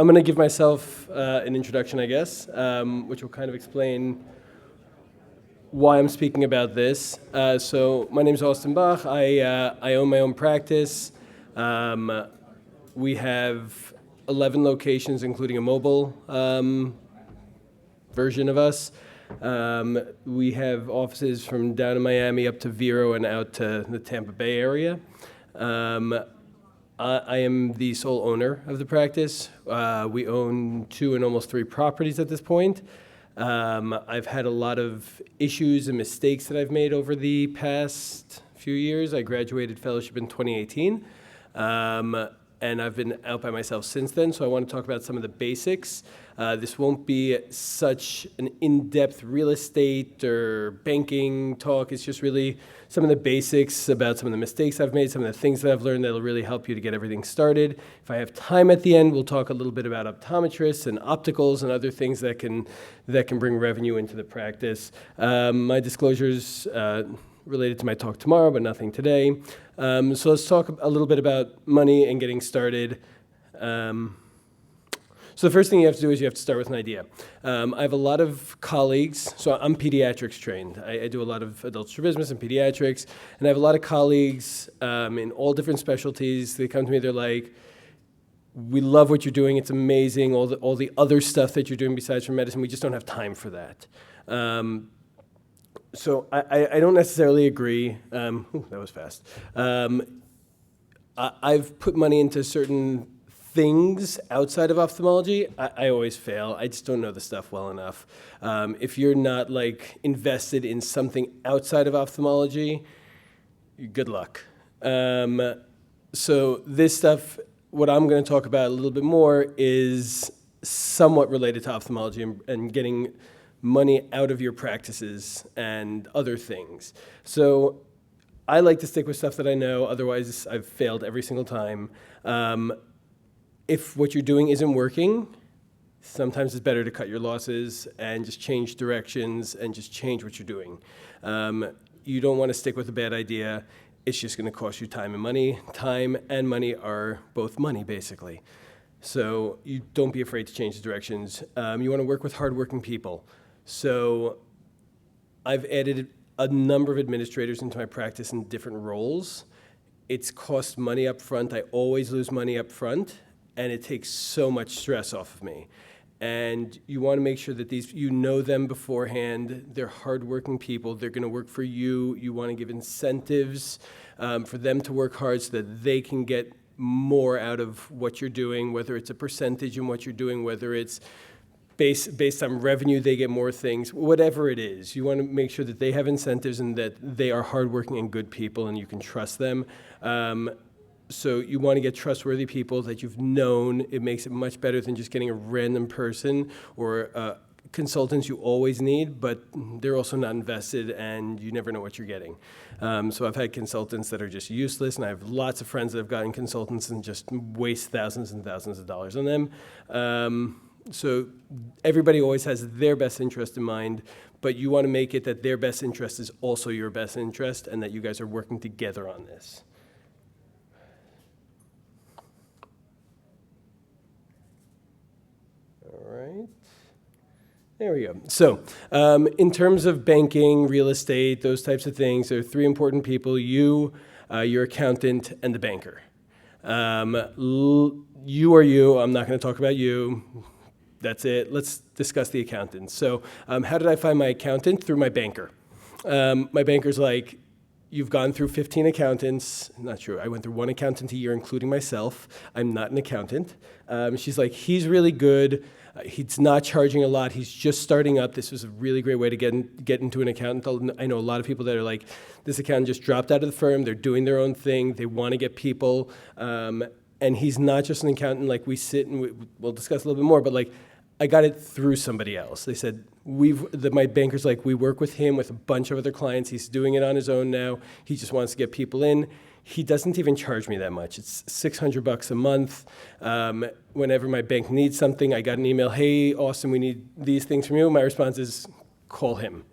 I'm going to give myself an introduction, I guess, which will kind of explain why I'm speaking about this. So my name is Austin Bach. I own my own practice. We have 11 locations, including a mobile version of us. We have offices from down in Miami up to Vero and out to the Tampa Bay area. I am the sole owner of the practice. We own 2 and almost 3 properties at this point. I've had a lot of issues and mistakes that I've made over the past few years. I graduated fellowship in 2018, and I've been out by myself since then, so I want to talk about some of the basics. This won't be such an in-depth real estate or banking talk. It's just really some of the basics about some of the mistakes I've made, some of the things that I've learned that'll really help you to get everything started. If I have time at the end, we'll talk a little bit about optometrists and opticals and other things that can bring revenue into the practice. My disclosures related to my talk tomorrow, but nothing today. So let's talk a little bit about money and getting started. So the first thing you have to do is you have to start with an idea. I have a lot of colleagues, so I'm pediatrics trained. I do a lot of adult strabismus and pediatrics, and I have a lot of colleagues in all different specialties. They come to me, they're like, we love what you're doing, it's amazing, all the other stuff that you're doing besides for medicine, we just don't have time for that. So I don't necessarily agree. That was fast. I've put money into certain things outside of ophthalmology. I always fail. I just don't know the stuff well enough. If you're not like invested in something outside of ophthalmology, good luck. So this stuff, what I'm going to talk about a little bit more is somewhat related to ophthalmology and getting money out of your practices and other things. So I like to stick with stuff that I know, otherwise I've failed every single time. If what you're doing isn't working, sometimes it's better to cut your losses and just change directions and just change what you're doing. You don't want to stick with a bad idea. It's just going to cost you time and money. Time and money are both money, basically. So you don't be afraid to change the directions. You want to work with hardworking people. So I've added a number of administrators into my practice in different roles. It's cost money up front. I always lose money up front, and it takes so much stress off of me. And you want to make sure that you know them beforehand. They're hardworking people. They're going to work for you. You want to give incentives for them to work hard so that they can get more out of what you're doing, whether it's a percentage in what you're doing, whether it's based on revenue, they get more things, whatever it is. You want to make sure that they have incentives and that they are hardworking and good people and you can trust them. So you want to get trustworthy people that you've known. It makes it much better than just getting a random person or consultants you always need, but they're also not invested and you never know what you're getting. So I've had consultants that are just useless, and I have lots of friends that have gotten consultants and just waste thousands and thousands of dollars on them. So everybody always has their best interest in mind, but you want to make it that their best interest is also your best interest and that you guys are working together on this. All right. There we go. So in terms of banking, real estate, those types of things, there are 3 important people: you, your accountant, and the banker. You are you. I'm not going to talk about you. That's it. Let's discuss the accountant. So how did I find my accountant? Through my banker. My banker's like, you've gone through 15 accountants. Not true. I went through 1 accountant a year, including myself. I'm not an accountant. She's like, he's really good. He's not charging a lot. He's just starting up. This was a really great way to get into an accountant. I know a lot of people that are like, this accountant just dropped out of the firm. They're doing their own thing. They want to get people. And he's not just an accountant. Like, we sit and we'll discuss a little bit more, but like, I got it through somebody else. They said, my banker's like, we work with him with a bunch of other clients. He's doing it on his own now. He just wants to get people in. He doesn't even charge me that much. It's $600 a month. Whenever my bank needs something, I got an email, hey, Austin, we need these things from you. My response is, call him.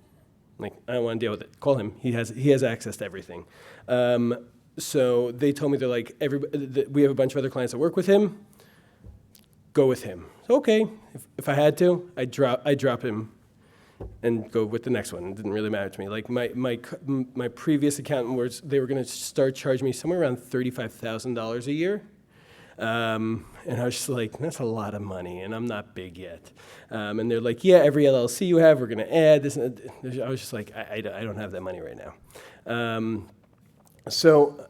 Like, I don't want to deal with it. Call him. He has access to everything. So they told me, they're like, we have a bunch of other clients that work with him. go with him. Okay, if I had to, I'd drop him and go with the next one. It didn't really matter to me. Like my previous accountant they were going to start charging me somewhere around $35,000 a year. And I was just like, that's a lot of money, and I'm not big yet. And they're like, yeah, every LLC you have, we're going to add this. And I was just like, I don't have that money right now. So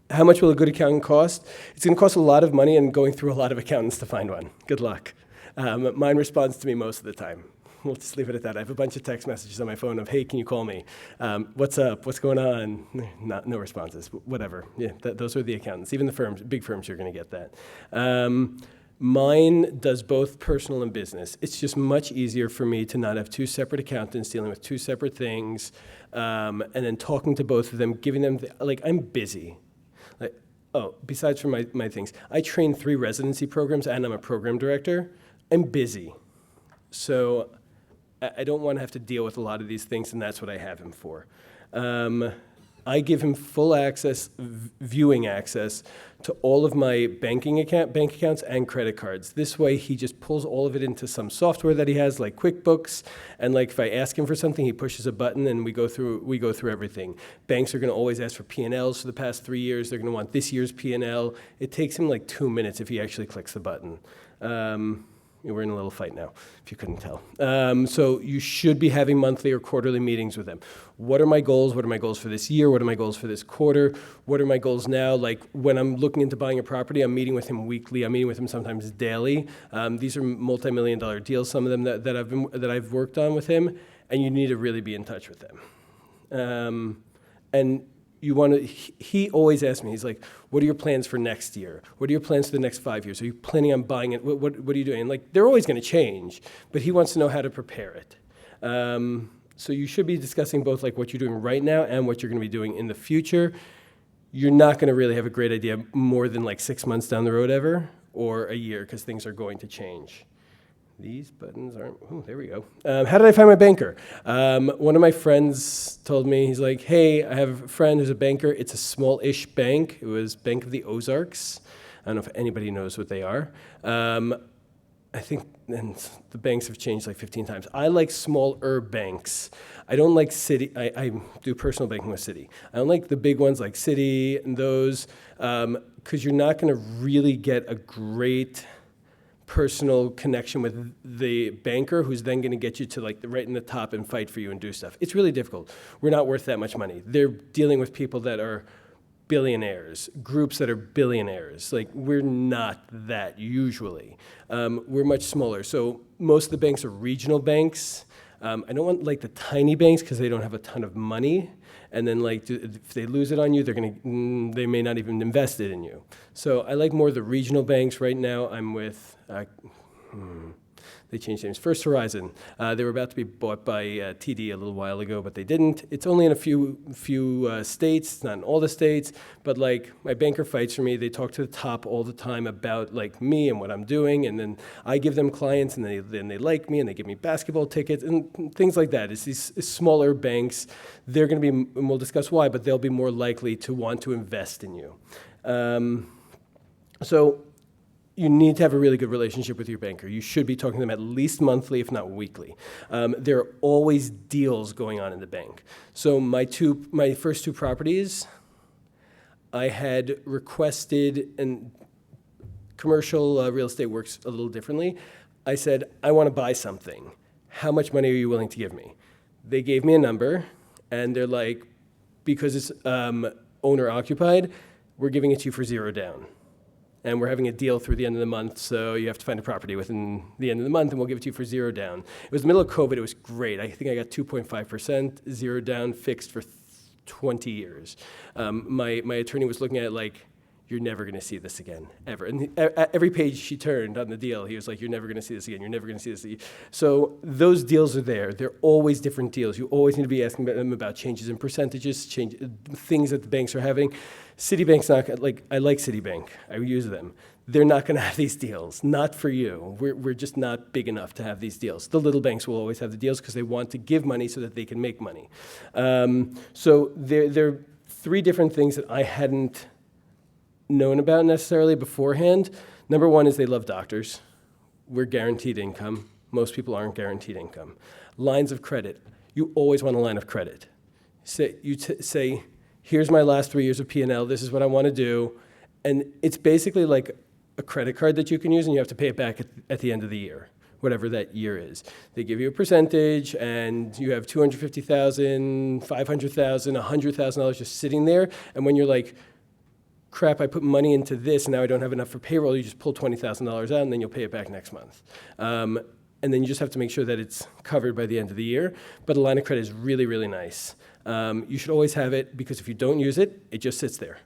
how much will a good accountant cost? It's going to cost a lot of money and going through a lot of accountants to find one. Good luck. Mine responds to me most of the time. We'll just leave it at that. I have a bunch of text messages on my phone of, hey, can you call me? What's up? What's going on? No responses. Whatever. Yeah, those are the accountants. Even the firms, big firms, you're going to get that. Mine does both personal and business. It's just much easier for me to not have two separate accountants dealing with two separate things, and then talking to both of them, giving them, I'm busy. Besides from my things, I train 3 residency programs, and I'm a program director. I'm busy. So I don't want to have to deal with a lot of these things, and that's what I have him for. I give him full access, viewing access to all of my bank accounts and credit cards. This way, he just pulls all of it into some software that he has, like QuickBooks. And like if I ask him for something, he pushes a button, and we go through everything. Banks are going to always ask for P&Ls for the past 3 years. They're going to want this year's P&L. It takes him like 2 minutes if he actually clicks the button. We're in a little fight now, if you couldn't tell. So you should be having monthly or quarterly meetings with them. What are my goals? What are my goals for this year? What are my goals for this quarter? What are my goals now? Like when I'm looking into buying a property, I'm meeting with him weekly. I'm meeting with him sometimes daily. These are multi-million-dollar deals, some of them that I've worked on with him, and you need to really be in touch with them. And you want to, he always asks me, he's like, what are your plans for next year? What are your plans for the next 5 years? Are you planning on buying it? What are you doing? And like, they're always going to change, but he wants to know how to prepare it. So you should be discussing both like what you're doing right now and what you're going to be doing in the future. You're not going to really have a great idea more than like 6 months down the road ever, or a year, because things are going to change. These buttons aren't, there we go. How did I find my banker? One of my friends told me, he's like, hey, I have a friend who's a banker. It's a small-ish bank. It was Bank of the Ozarks. I don't know if anybody knows what they are. I think and the banks have changed like 15 times. I like smaller banks. I don't like Citi. I do personal banking with Citi. I don't like the big ones like Citi and those, because you're not going to really get a great personal connection with the banker who's then going to get you to like right in the top and fight for you and do stuff. It's really difficult. We're not worth that much money. They're dealing with people that are billionaires, groups that are billionaires. Like we're not that usually. We're much smaller. So most of the banks are regional banks. I don't want like the tiny banks because they don't have a ton of money. And then like if they lose it on you, they may not even invest it in you. So I like more the regional banks. Right now I'm with, they changed names. First Horizon. They were about to be bought by TD a little while ago, but they didn't. It's only in a few states. It's not in all the states. But like my banker fights for me. They talk to the top all the time about like me and what I'm doing, and then I give them clients, and then they like me, and they give me basketball tickets and things like that. It's these smaller banks. They're going to be, and we'll discuss why, but they'll be more likely to want to invest in you. So you need to have a really good relationship with your banker. You should be talking to them at least monthly, if not weekly. There are always deals going on in the bank. So my first 2 properties, I had requested, and commercial real estate works a little differently. I said, I want to buy something. How much money are you willing to give me? They gave me a number, and they're like, because it's owner occupied, we're giving it to you for 0 down. And we're having a deal through the end of the month, so you have to find a property within the end of the month, and we'll give it to you for 0 down. It was the middle of COVID. It was great. I think I got 2.5%, 0 down, fixed for 20 years. My attorney was looking at it like, you're never going to see this again, ever. And every page she turned on the deal, he was like, you're never going to see this again. You're never going to see this again. So those deals are there. They're always different deals. You always need to be asking them about changes in percentages, things that the banks are having. Citibank's not, like, I like Citibank. I use them. They're not going to have these deals. Not for you. We're just not big enough to have these deals. The little banks will always have the deals because they want to give money so that they can make money. So there are 3 different things that I hadn't known about necessarily beforehand. Number 1 is they love doctors. we're guaranteed income. Most people aren't guaranteed income. Lines of credit. You always want a line of credit. Say, here's my last 3 years of P&L, this is what I want to do. And it's basically like a credit card that you can use, and you have to pay it back at the end of the year, whatever that year is. They give you a percentage, and you have $250,000, $500,000, $100,000 just sitting there. And when you're like, crap, I put money into this, and now I don't have enough for payroll, you just pull $20,000 out, and then you'll pay it back next month. And then you just have to make sure that it's covered by the end of the year. But a line of credit is really, really nice. You should always have it, because if you don't use it, it just sits there.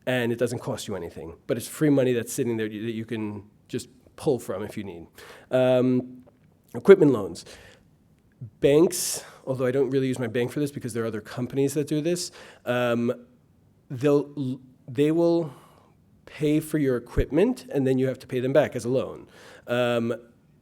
And it doesn't cost you anything. But it's free money that's sitting there that you can just pull from if you need. Equipment loans. Banks, although I don't really use my bank for this because there are other companies that do this, they will pay for your equipment, and then you have to pay them back as a loan.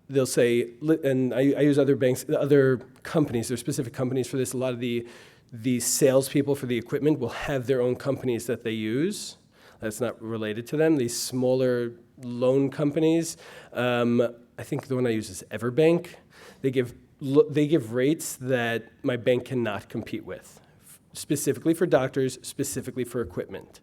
They'll say, and I use other banks, other companies, there are specific companies for this. A lot of the salespeople for the equipment will have their own companies that they use. That's not related to them. These smaller loan companies, I think the one I use is Everbank. They give rates that my bank cannot compete with, specifically for doctors, specifically for equipment.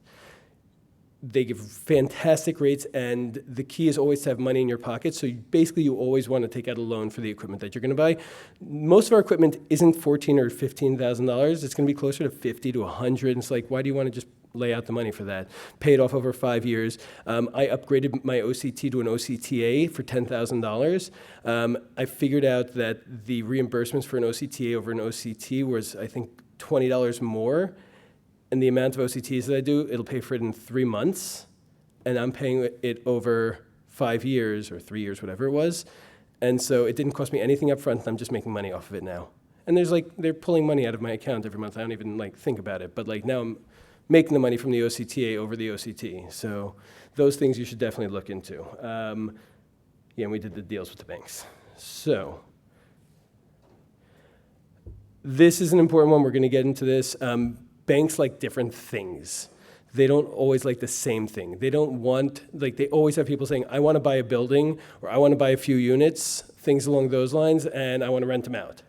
They give fantastic rates, and the key is always to have money in your pocket. So basically, you always want to take out a loan for the equipment that you're going to buy. Most of our equipment isn't $14,000 or $15,000. It's going to be closer to $50,000 to $100,000. And it's like, why do you want to just lay out the money for that? Pay it off over 5 years. I upgraded my OCT to an OCTA for $10,000. I figured out that the reimbursements for an OCTA over an OCT was, I think, $20 more. And the amount of OCTs that I do, it'll pay for it in 3 months, and I'm paying it over 5 years or 3 years, whatever it was. And so it didn't cost me anything up front, and I'm just making money off of it now. And they're pulling money out of my account every month. I don't even think about it, but now I'm making the money from the OCTA over the OCT. So those things you should definitely look into. And we did the deals with the banks. So this is an important one. We're going to get into this. Banks like different things. They don't always like the same thing. They don't want, they always have people saying, I want to buy a building, or I want to buy a few units, things along those lines, and I want to rent them out.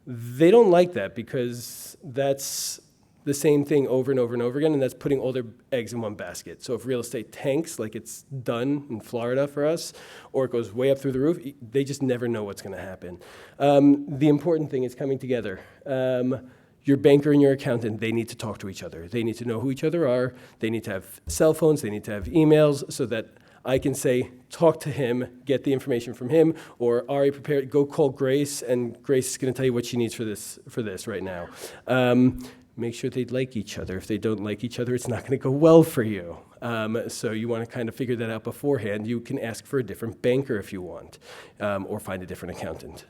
They don't like that, because that's the same thing over and over and over again, and that's putting all their eggs in one basket. So if real estate tanks, like it's done in Florida for us, or it goes way up through the roof, they just never know what's going to happen. The important thing is coming together. Your banker and your accountant, they need to talk to each other. They need to know who each other are. They need to have cell phones. They need to have emails, so that I can say, talk to him, get the information from him, or Ari, go call Grace, and Grace is going to tell you what she needs for this right now. Make sure they like each other. If they don't like each other, it's not going to go well for you. So you want to kind of figure that out beforehand. You can ask for a different banker if you want, or find a different accountant.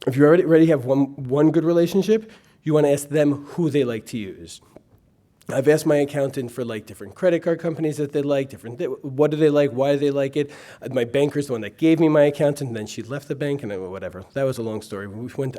If you already have one good relationship, you want to ask them who they like to use. I've asked my accountant for different credit card companies that they like, what do they like, why do they like it. My banker's the one that gave me my accountant, and then she left the bank, and whatever. That was a long story.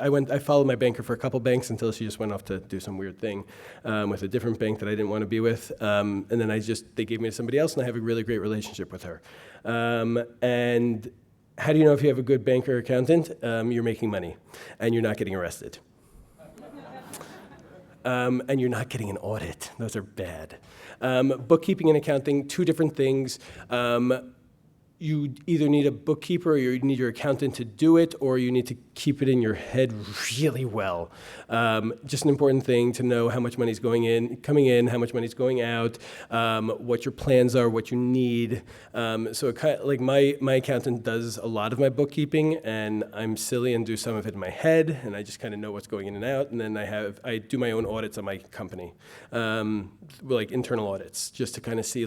I followed my banker for a couple banks until she just went off to do some weird thing with a different bank that I didn't want to be with. And then they gave me to somebody else, and I have a really great relationship with her. And how do you know if you have a good banker or accountant? You're making money, and you're not getting arrested. And you're not getting an audit. Those are bad. Bookkeeping and accounting, two different things. You either need a bookkeeper, or you need your accountant to do it, or you need to keep it in your head really well. Just an important thing to know how much money's coming in, how much money's going out, what your plans are, what you need. So my accountant does a lot of my bookkeeping, and I'm silly and do some of it in my head, and I just kind of know what's going in and out. And then I do my own audits on my company, internal audits, just to kind of see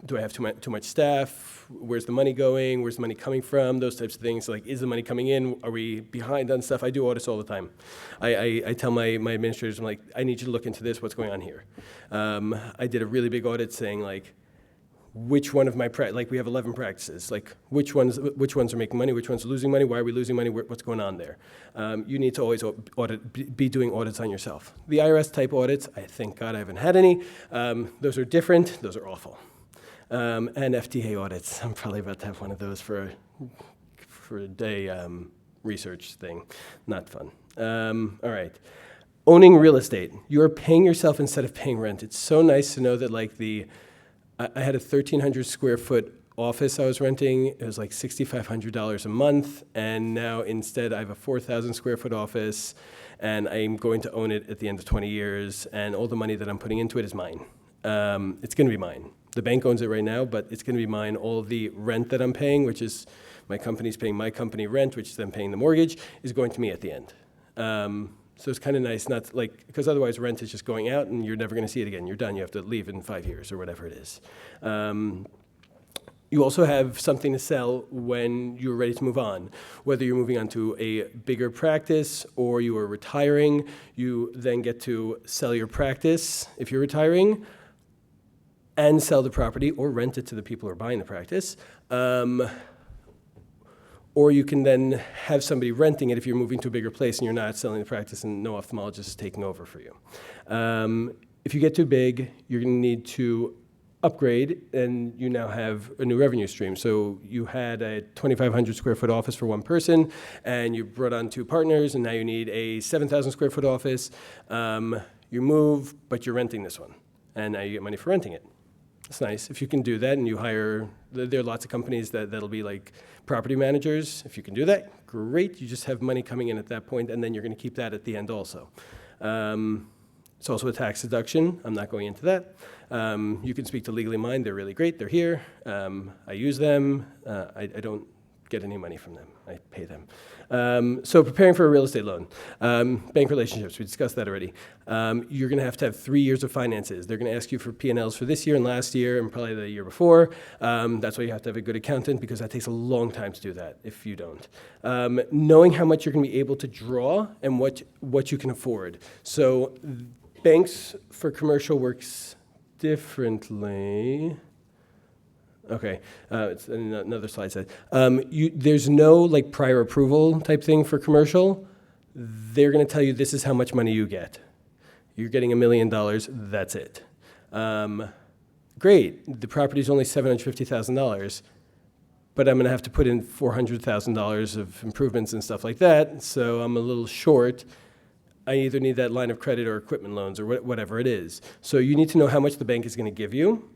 do I have too much staff? Where's the money going? Where's the money coming from? Those types of things. Is the money coming in? Are we behind on stuff? I do audits all the time. I tell my administrators, I'm like, I need you to look into this. What's going on here? I did a really big audit saying which one of my we have 11 practices. Which ones are making money? Which ones are losing money? Why are we losing money? What's going on there? You need to always be doing audits on yourself. The IRS type audits, I thank God I haven't had any. Those are different. Those are awful. And FDA audits. I'm probably about to have one of those for a day research thing. Not fun. All right. Owning real estate. You're paying yourself instead of paying rent. It's so nice to know that I had a 1,300 square foot office I was renting. It was like $6,500 a month, and now instead I have a 4,000 square foot office, and I'm going to own it at the end of 20 years, and all the money that I'm putting into it is mine. It's going to be mine. The bank owns it right now, but it's going to be mine. All of the rent that I'm paying, which is my company's paying my company rent, which is then paying the mortgage, is going to me at the end. So it's kind of nice, not like, because otherwise rent is just going out and you're never going to see it again. You're done. You have to leave in 5 years or whatever it is. You also have something to sell when you're ready to move on. Whether you're moving on to a bigger practice or you are retiring, you then get to sell your practice if you're retiring and sell the property or rent it to the people who are buying the practice. Or you can then have somebody renting it if you're moving to a bigger place and you're not selling the practice and no ophthalmologist is taking over for you. If you get too big, you're going to need to upgrade, and you now have a new revenue stream. So you had a 2,500 square foot office for one person, and you brought on 2 partners, and now you need a 7,000 square foot office. You move, but you're renting this one, and now you get money for renting it. It's nice. If you can do that and you hire, there are lots of companies that'll be like property managers. If you can do that, great. You just have money coming in at that point, and then you're going to keep that at the end also. It's also a tax deduction. I'm not going into that. You can speak to Legally Mind. They're really great. They're here. I use them. I don't get any money from them. I pay them. So preparing for a real estate loan. Bank relationships, we discussed that already. You're going to have 3 years of finances. They're going to ask you for P&Ls for this year and last year and probably the year before. That's why you have to have a good accountant, because that takes a long time to do that if you don't. Knowing how much you're going to be able to draw and what you can afford. So banks for commercial works differently. Okay, it's another slide said. There's no like prior approval type thing for commercial. They're going to tell you this is how much money you get. You're getting $1 million, that's it. Great, the property's only $750,000, but I'm going to have to put in $400,000 of improvements and stuff like that, so I'm a little short. I either need that line of credit or equipment loans or whatever it is. So you need to know how much the bank is going to give you.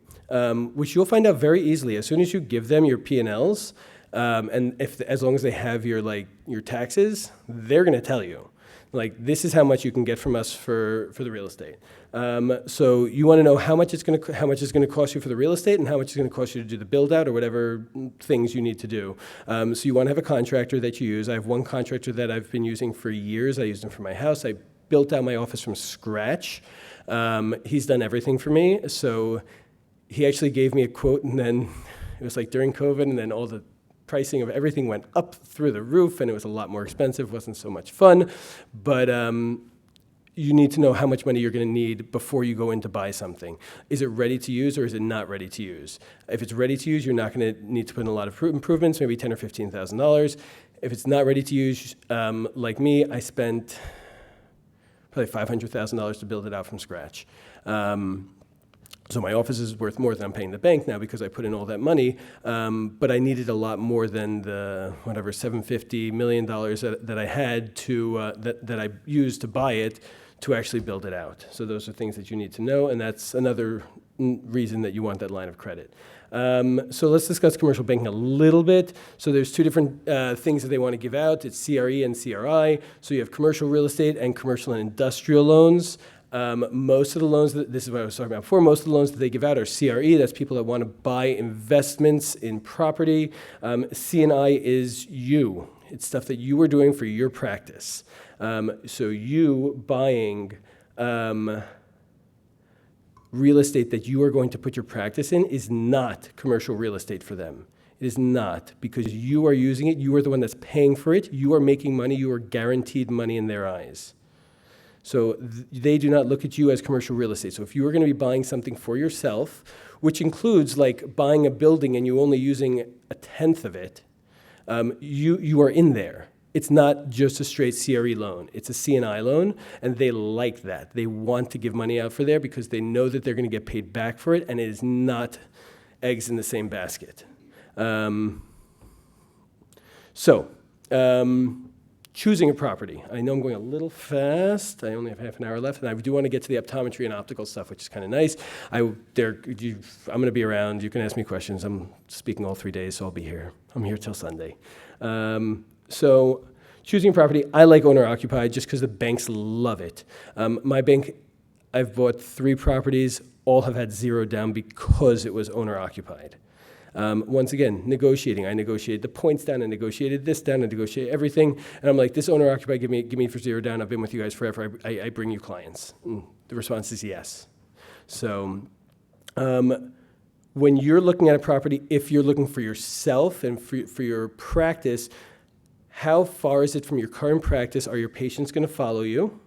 Which you'll find out very easily as soon as you give them your P&Ls, and as long as they have your taxes, they're going to tell you, like, this is how much you can get from us for the real estate. So you want to know how much it's going to cost you for the real estate and how much it's going to cost you to do the build out or whatever things you need to do. So you want to have a contractor that you use. I have one contractor that I've been using for years. I used him for my house. I built out my office from scratch. He's done everything for me. So he actually gave me a quote, and then it was like during COVID, and then all the pricing of everything went up through the roof, and it was a lot more expensive. It wasn't so much fun, but you need to know how much money you're going to need before you go in to buy something. Is it ready to use or is it not ready to use? If it's ready to use, you're not going to need to put in a lot of improvements, maybe $10,000 or $15,000. If it's not ready to use, like me, I spent probably $500,000 to build it out from scratch. So my office is worth more than I'm paying the bank now because I put in all that money, but I needed a lot more than the $750 million that I had to that I used to buy it to actually build it out. So those are things that you need to know, and that's another reason that you want that line of credit. So let's discuss commercial banking a little bit. So there's 2 different things that they want to give out. It's CRE and CRI. So you have commercial real estate and commercial and industrial loans. Most of the loans, this is what I was talking about before, most of the loans that they give out are CRE. That's people that want to buy investments in property. C&I is you. It's stuff that you are doing for your practice. So you buying real estate that you are going to put your practice in is not commercial real estate for them. It is not, because you are using it. You are the one that's paying for it. You are making money. You are guaranteed money in their eyes. So they do not look at you as commercial real estate. So if you are going to be buying something for yourself, which includes like buying a building and you only using 1/10 of it, you are in there. It's not just a straight CRE loan. It's a C&I loan, and they like that. They want to give money out for there because they know that they're going to get paid back for it, and it is not eggs in the same basket. Choosing a property. I know I'm going a little fast. I only have half an hour left, and I do want to get to the optometry and optical stuff, which is kind of nice. I'm going to be around. You can ask me questions. I'm speaking all 3 days, so I'll be here. I'm here till Sunday. So choosing a property, I like owner-occupied just because the banks love it. My bank, I've bought 3 properties. All have had 0 down because it was owner-occupied. Once again, negotiating. I negotiated the points down, I negotiated this down, I negotiated everything. And I'm like, this owner-occupied, give me for 0 down. I've been with you guys forever. I bring you clients. And the response is yes. So when you're looking at a property, if you're looking for yourself and for your practice, how far is it from your current practice? Are your patients going to follow you?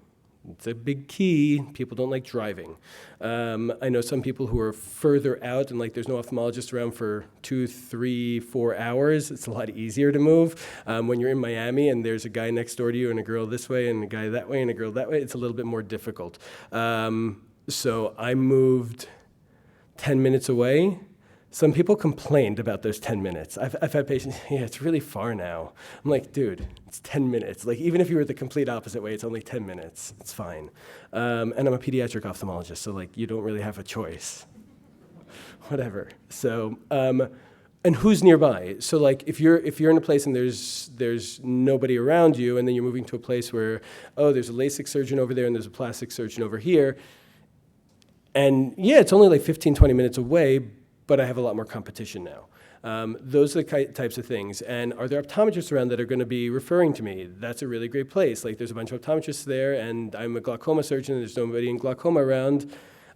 It's a big key. People don't like driving. I know some people who are further out and like there's no ophthalmologist around for 2, 3, 4 hours. It's a lot easier to move. When you're in Miami and there's a guy next door to you and a girl this way and a guy that way and a girl that way, it's a little bit more difficult. So I moved 10 minutes away. Some people complained about those 10 minutes. I've had patients, yeah, it's really far now. I'm like, dude, it's 10 minutes. Like, even if you were the complete opposite way, it's only 10 minutes. It's fine. And I'm a pediatric ophthalmologist, so, like, you don't really have a choice. Whatever. So, and who's nearby? So, like, if you're in a place and there's nobody around you, and then you're moving to a place where, oh, there's a LASIK surgeon over there and there's a plastic surgeon over here, and, yeah, it's only like 15, 20 minutes away, but I have a lot more competition now. Those are the types of things. And are there optometrists around that are going to be referring to me? That's a really great place. Like, there's a bunch of optometrists there, and I'm a glaucoma surgeon, and there's nobody in glaucoma around.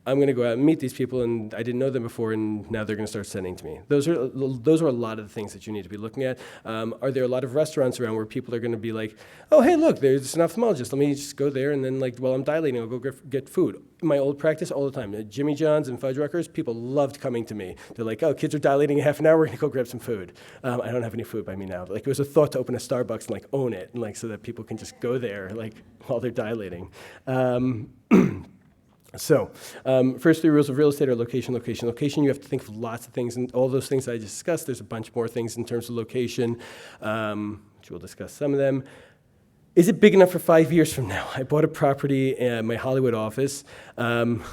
I'm going to go out and meet these people, and I didn't know them before, and now they're going to start sending to me. Those are a lot of the things that you need to be looking at. Are there a lot of restaurants around where people are going to be like, oh, hey, look, there's an ophthalmologist. Let me just go there, and then, like, while I'm dilating, I'll go get food. In my old practice, all the time, Jimmy John's and Fuddruckers, people loved coming to me. They're like, oh, kids are dilating in half an hour, we're going to go grab some food. I don't have any food by me now. But, like, it was a thought to open a Starbucks and, like, own it, and, like, so that people can just go there, like, while they're dilating. So, first 3 rules of real estate are location, location, location. You have to think of lots of things, and all those things I just discussed. There's a bunch more things in terms of location, which we'll discuss some of them. Is it big enough for 5 years from now? I bought a property in my Hollywood office. I'm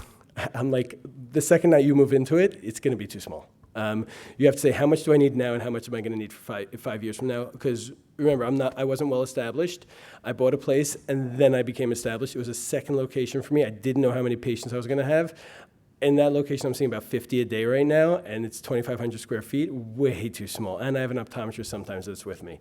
like, the second night you move into it, it's going to be too small. You have to say, how much do I need now and how much am I going to need for 5 years from now? Because remember, I wasn't well established. I bought a place and then I became established. It was a second location for me. I didn't know how many patients I was going to have. In that location, I'm seeing about 50 a day right now, and it's 2,500 square feet, way too small. And I have an optometrist sometimes that's with me.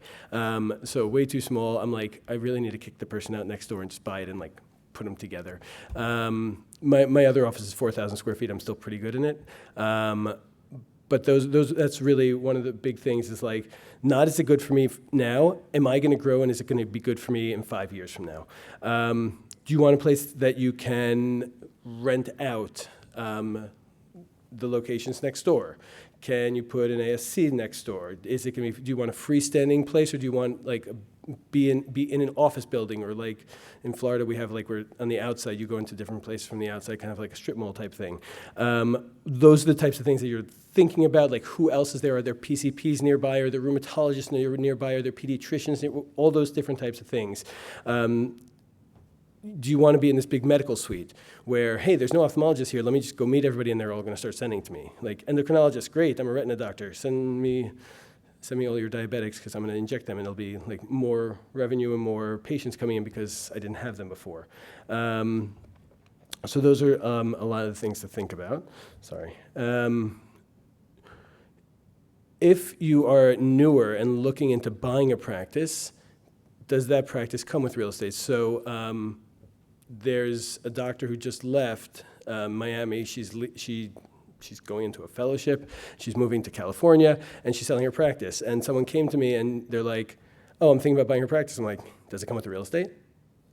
So way too small. I'm like, I really need to kick the person out next door and just buy it and like put them together. My other office is 4,000 square feet. I'm still pretty good in it. But that's really one of the big things is like, not is it good for me now? Am I going to grow, and is it going to be good for me in 5 years from now? Do you want a place that you can rent out the locations next door? Can you put an ASC next door? Is it going to be? Do you want a freestanding place, or do you want like be in an office building, or like in Florida we have like we're on the outside, you go into different places from the outside, kind of like a strip mall type thing. Those are the types of things that you're thinking about, like who else is there? Are there PCPs nearby? Are there rheumatologists nearby? Are there pediatricians? All those different types of things. Do you want to be in this big medical suite where, hey, there's no ophthalmologist here, let me just go meet everybody and they're all going to start sending to me? Like, endocrinologist, great, I'm a retina doctor, send me all your diabetics because I'm going to inject them and there'll be like more revenue and more patients coming in because I didn't have them before. So those are a lot of the things to think about. Sorry. If you are newer and looking into buying a practice, does that practice come with real estate? So there's a doctor who just left Miami. She's going into a fellowship. She's moving to California, and she's selling her practice. And someone came to me, and they're like, oh, I'm thinking about buying her practice. I'm like, does it come with the real estate?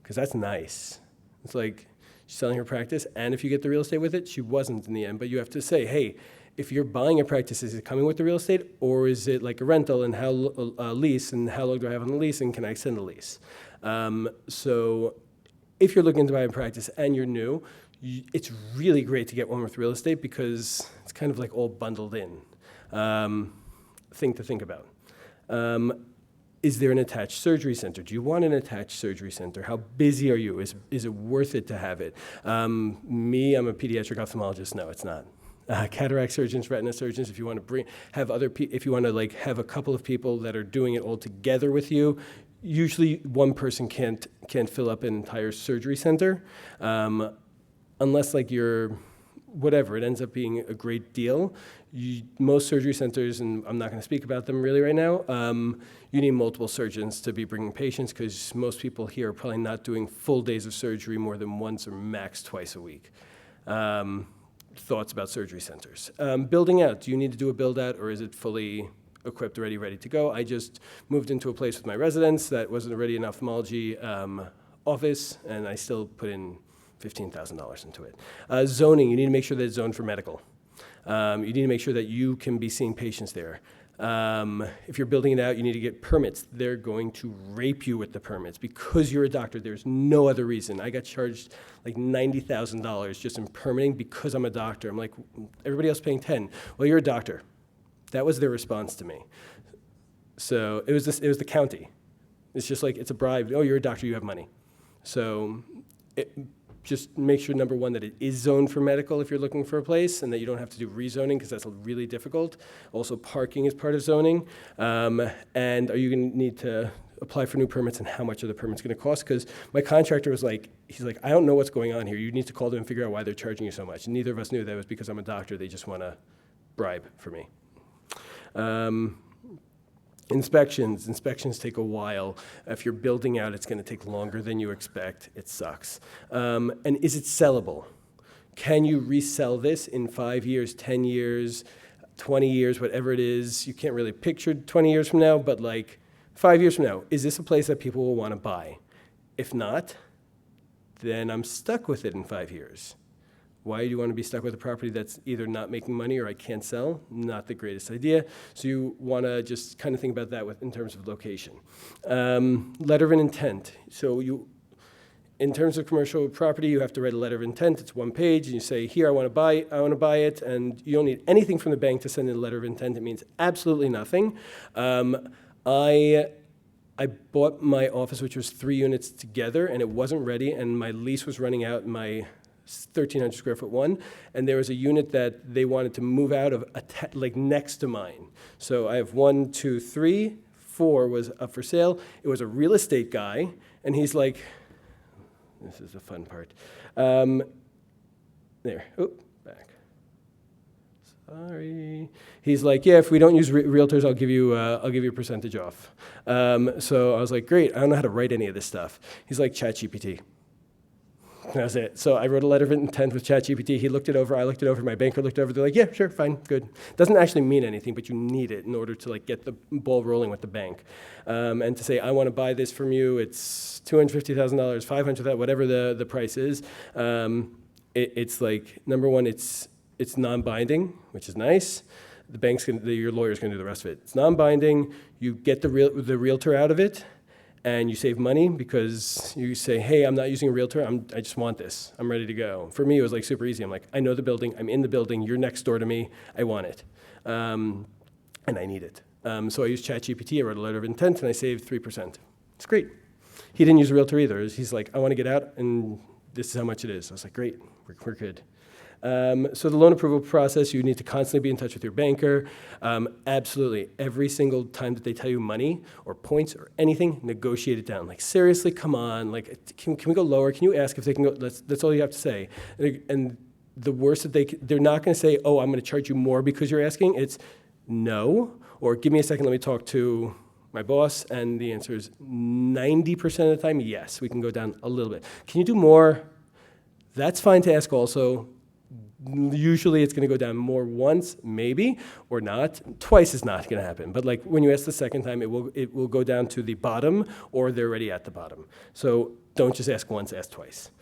Because that's nice. It's like she's selling her practice, and if you get the real estate with it, she wasn't in the end. But you have to say, hey, if you're buying a practice, is it coming with the real estate, or is it like a rental and how lease, and how long do I have on the lease, and can I extend the lease? So if you're looking to buy a practice and you're new, it's really great to get one with real estate because it's kind of like all bundled in. Thing to think about. Is there an attached surgery center? Do you want an attached surgery center? How busy are you? Is it worth it to have it? Me, I'm a pediatric ophthalmologist. No, it's not. Cataract surgeons, retina surgeons. If you want to if you want to like have a couple of people that are doing it all together with you, usually one person can't fill up an entire surgery center, unless like you're whatever, it ends up being a great deal. Most surgery centers, and I'm not going to speak about them really right now, you need multiple surgeons to be bringing patients because most people here are probably not doing full days of surgery more than once or max twice a week. Thoughts about surgery centers. Building out, do you need to do a build out or is it fully equipped, already ready to go? I just moved into a place with my residents that wasn't already an ophthalmology office, and I still put in $15,000 into it. Zoning, you need to make sure that it's zoned for medical. You need to make sure that you can be seeing patients there. If you're building it out, you need to get permits. They're going to rape you with the permits because you're a doctor. There's no other reason. I got charged like $90,000 just in permitting because I'm a doctor. I'm like, everybody else paying 10. Well, you're a doctor. That was their response to me. So it was the county. It's just like, it's a bribe. Oh, you're a doctor, you have money. So just make sure, number one, that it is zoned for medical if you're looking for a place and that you don't have to do rezoning because that's really difficult. Also, parking is part of zoning. And are you going to need to apply for new permits and how much are the permits going to cost? Because my contractor was like, he's like, I don't know what's going on here. You need to call them and figure out why they're charging you so much. And neither of us knew that it was because I'm a doctor. They just want to bribe for me. Inspections take a while. If you're building out, it's going to take longer than you expect. It sucks. And is it sellable? Can you resell this in 5 years, 10 years, 20 years, whatever it is? You can't really picture 20 years from now, but like 5 years from now, is this a place that people will want to buy? If not, then I'm stuck with it in 5 years. Why do you want to be stuck with a property that's either not making money or I can't sell? Not the greatest idea. So you want to just kind of think about that in terms of location. Letter of intent. So in terms of commercial property, you have to write a letter of intent. It's 1 page, and you say, here, I want to buy it, and you don't need anything from the bank to send in a letter of intent. It means absolutely nothing. I bought my office, which was 3 units together, and it wasn't ready, and my lease was running out in my 1,300 square foot one, and there was a unit that they wanted to move out of, like next to mine. So I have 1, 2, 3, 4 was up for sale. It was a real estate guy, and he's like, this is the fun part. There, back. Sorry. He's like, yeah, if we don't use realtors, I'll give you a percentage off. So I was like, great, I don't know how to write any of this stuff. He's like, ChatGPT. That was it. So I wrote a letter of intent with ChatGPT. He looked it over. I looked it over. My banker looked it over. They're like, yeah, sure, fine, good. Doesn't actually mean anything, but you need it in order to like get the ball rolling with the bank. And to say, I want to buy this from you. It's $250,000, $500,000, whatever the price is. It's like, number one, it's non-binding, which is nice. Your lawyer's going to do the rest of it. It's non-binding. You get the realtor out of it. And you save money because you say, hey, I'm not using a realtor. I just want this. I'm ready to go. For me, it was like super easy. I'm like, I know the building. I'm in the building. You're next door to me. I want it. And I need it. So I used ChatGPT. I wrote a letter of intent, and I saved 3%. It's great. He didn't use a realtor either. He's like, I want to get out, and this is how much it is. I was like, great. We're good. So the loan approval process, you need to constantly be in touch with your banker. Absolutely. Every single time that they tell you money or points or anything, negotiate it down. Like, seriously, come on. Like, can we go lower? Can you ask if they can go? That's all you have to say. And the worst that they're not going to say, oh, I'm going to charge you more because you're asking. It's no, or give me a second, let me talk to my boss. And the answer is 90% of the time, yes, we can go down a little bit. Can you do more? That's fine to ask also. Usually it's going to go down more once, maybe, or not. Twice is not going to happen. But like when you ask the second time, it will go down to the bottom, or they're already at the bottom. So don't just ask once, ask twice.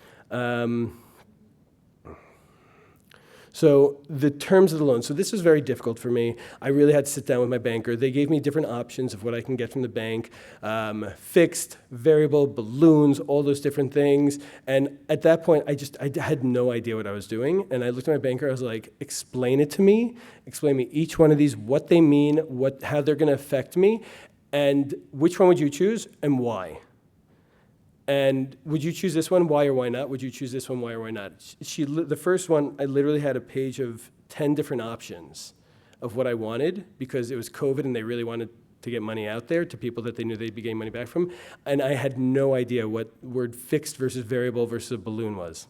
So the terms of the loan. So this was very difficult for me. I really had to sit down with my banker. They gave me different options of what I can get from the bank, fixed, variable, balloons, all those different things. And at that point, I had no idea what I was doing. And I looked at my banker. I was like, explain it to me. Explain me each one of these, what they mean, how they're going to affect me, and which one would you choose and why. And would you choose this one? Why or why not? Would you choose this one? Why or why not? The first one, I literally had a page of 10 different options of what I wanted because it was COVID and they really wanted to get money out there to people that they knew they'd be getting money back from. And I had no idea what word fixed versus variable versus a balloon was.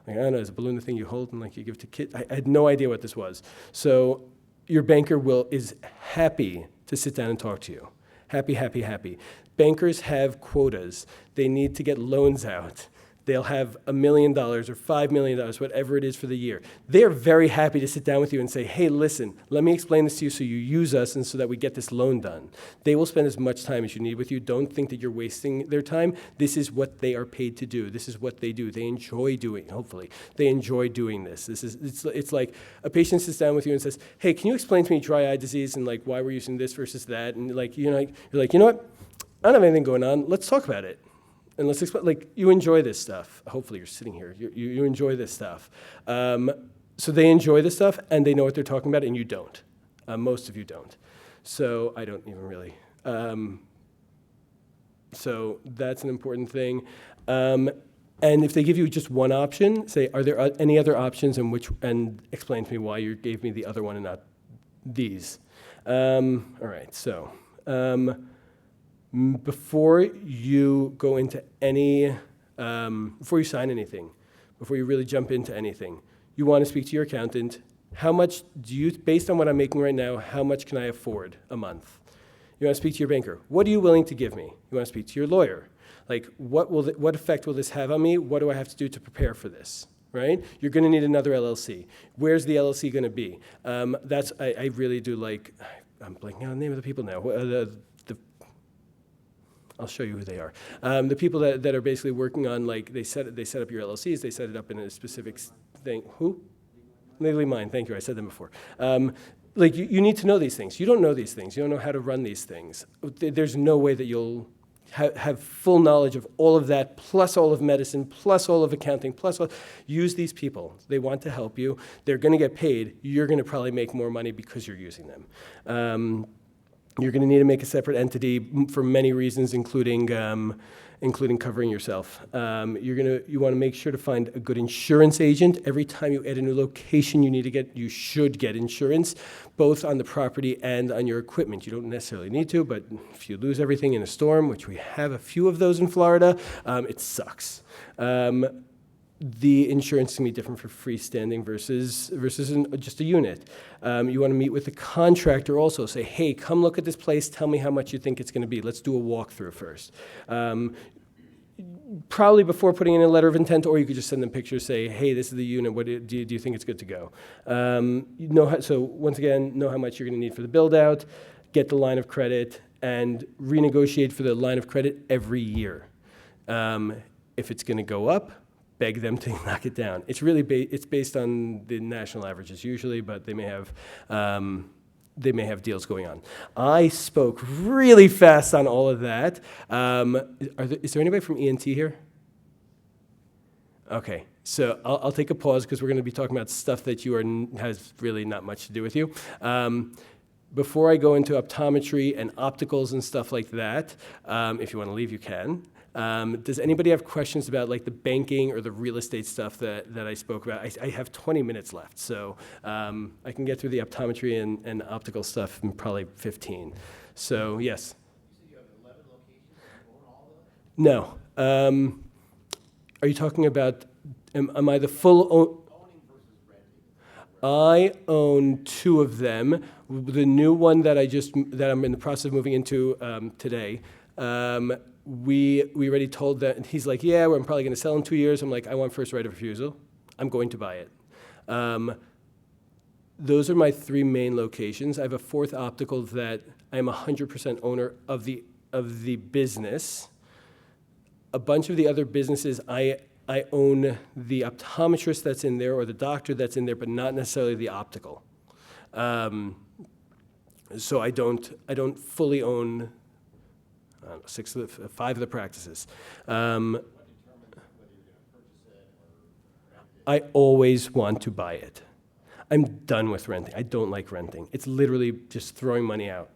Like, I don't know, is a balloon the thing you hold and like you give to kids? I had no idea what this was. So your banker is happy to sit down and talk to you. Happy, happy, happy. Bankers have quotas. They need to get loans out. They'll have $1 million or $5 million, whatever it is for the year. They're very happy to sit down with you and say, hey, listen, let me explain this to you so you use us and so that we get this loan done. They will spend as much time as you need with you. Don't think that you're wasting their time. This is what they are paid to do. This is what they do. They enjoy doing, hopefully. They enjoy doing this. It's like a patient sits down with you and says, hey, can you explain to me dry eye disease and like why we're using this versus that? And like, you're like, you know what? I don't have anything going on. Let's talk about it. And let's explain, like, you enjoy this stuff. Hopefully you're sitting here. You enjoy this stuff. So they enjoy this stuff, and they know what they're talking about, and you don't. Most of you don't. So I don't even really. So that's an important thing. And if they give you just one option, say, are there any other options, and explain to me why you gave me the other one and not these. All right, so. Before you go into before you sign anything, before you really jump into anything, you want to speak to your accountant. How much based on what I'm making right now, how much can I afford a month? You want to speak to your banker. What are you willing to give me? You want to speak to your lawyer. Like, what effect will this have on me? What do I have to do to prepare for this? Right? You're going to need another LLC. Where's the LLC going to be? I really do like, I'm blanking on the name of the people now. I'll show you who they are. The people that are basically working on, like, they set up your LLCs, they set it up in a specific thing. Who? Legally Mine, thank you, I said them before. Like, you need to know these things. You don't know these things. You don't know how to run these things. There's no way that you'll have full knowledge of all of that, plus all of medicine, plus all of accounting, use these people. They want to help you. They're going to get paid. You're going to probably make more money because you're using them. You're going to need to make a separate entity for many reasons, including covering yourself. You want to make sure to find a good insurance agent. Every time you add a new location, you should get insurance, both on the property and on your equipment. You don't necessarily need to, but if you lose everything in a storm, which we have a few of those in Florida, it sucks. The insurance can be different for freestanding versus just a unit. You want to meet with the contractor also. Say, hey, come look at this place. Tell me how much you think it's going to be. Let's do a walkthrough first. Probably before putting in a letter of intent, or you could just send them pictures. Say, hey, this is the unit. What do you think it's good to go? So once again, know how much you're going to need for the build out. Get the line of credit and renegotiate for the line of credit every year. If it's going to go up, beg them to knock it down. It's really it's based on the national averages usually, but they may have deals going on. I spoke really fast on all of that. Is there anybody from ENT here? Okay, so I'll take a pause because we're going to be talking about stuff that has really not much to do with you. Before I go into optometry and opticals and stuff like that, if you want to leave, you can. Does anybody have questions about like the banking or the real estate stuff that I spoke about? I have 20 minutes left, so I can get through the optometry and optical stuff in probably 15. So yes. You said you have 11 locations. You own all of them? No. Are you talking about? Am I the full owning versus renting? I own 2 of them. The new one that I'm in the process of moving into today. We already told that, he's like, yeah, I'm probably going to sell in 2 years. I'm like, I want first right of refusal. I'm going to buy it. Those are my 3 main locations. I have a 4th optical that I'm 100% owner of the business. A bunch of the other businesses, I I own the optometrist that's in there or the doctor that's in there, but not necessarily the optical. So I don't fully own I don't know, 5 of the practices. I always want to buy it. I'm done with renting. I don't like renting. It's literally just throwing money out.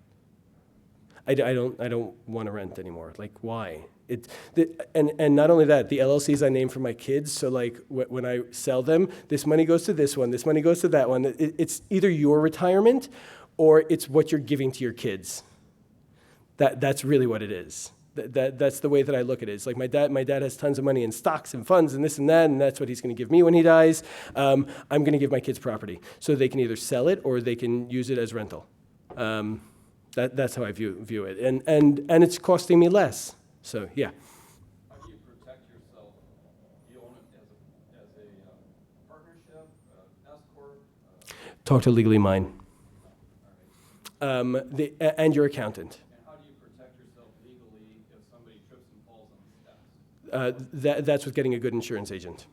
I don't want to rent anymore. Like, why? And not only that, the LLCs I name for my kids, so like when I sell them, this money goes to this one, this money goes to that one. It's either your retirement or it's what you're giving to your kids. That's really what it is. That's the way that I look at it. It's like my dad has tons of money in stocks and funds and this and that, and that's what he's going to give me when he dies. I'm going to give my kids property so they can either sell it or they can use it as rental. That's how I view it, and it's costing me less. So yeah. How do you protect yourself? Do you own it as a partnership, S corp? Talk to Legally Mine. And your accountant. And how do you protect yourself legally if somebody trips and falls on the steps? That's with getting a good insurance agent.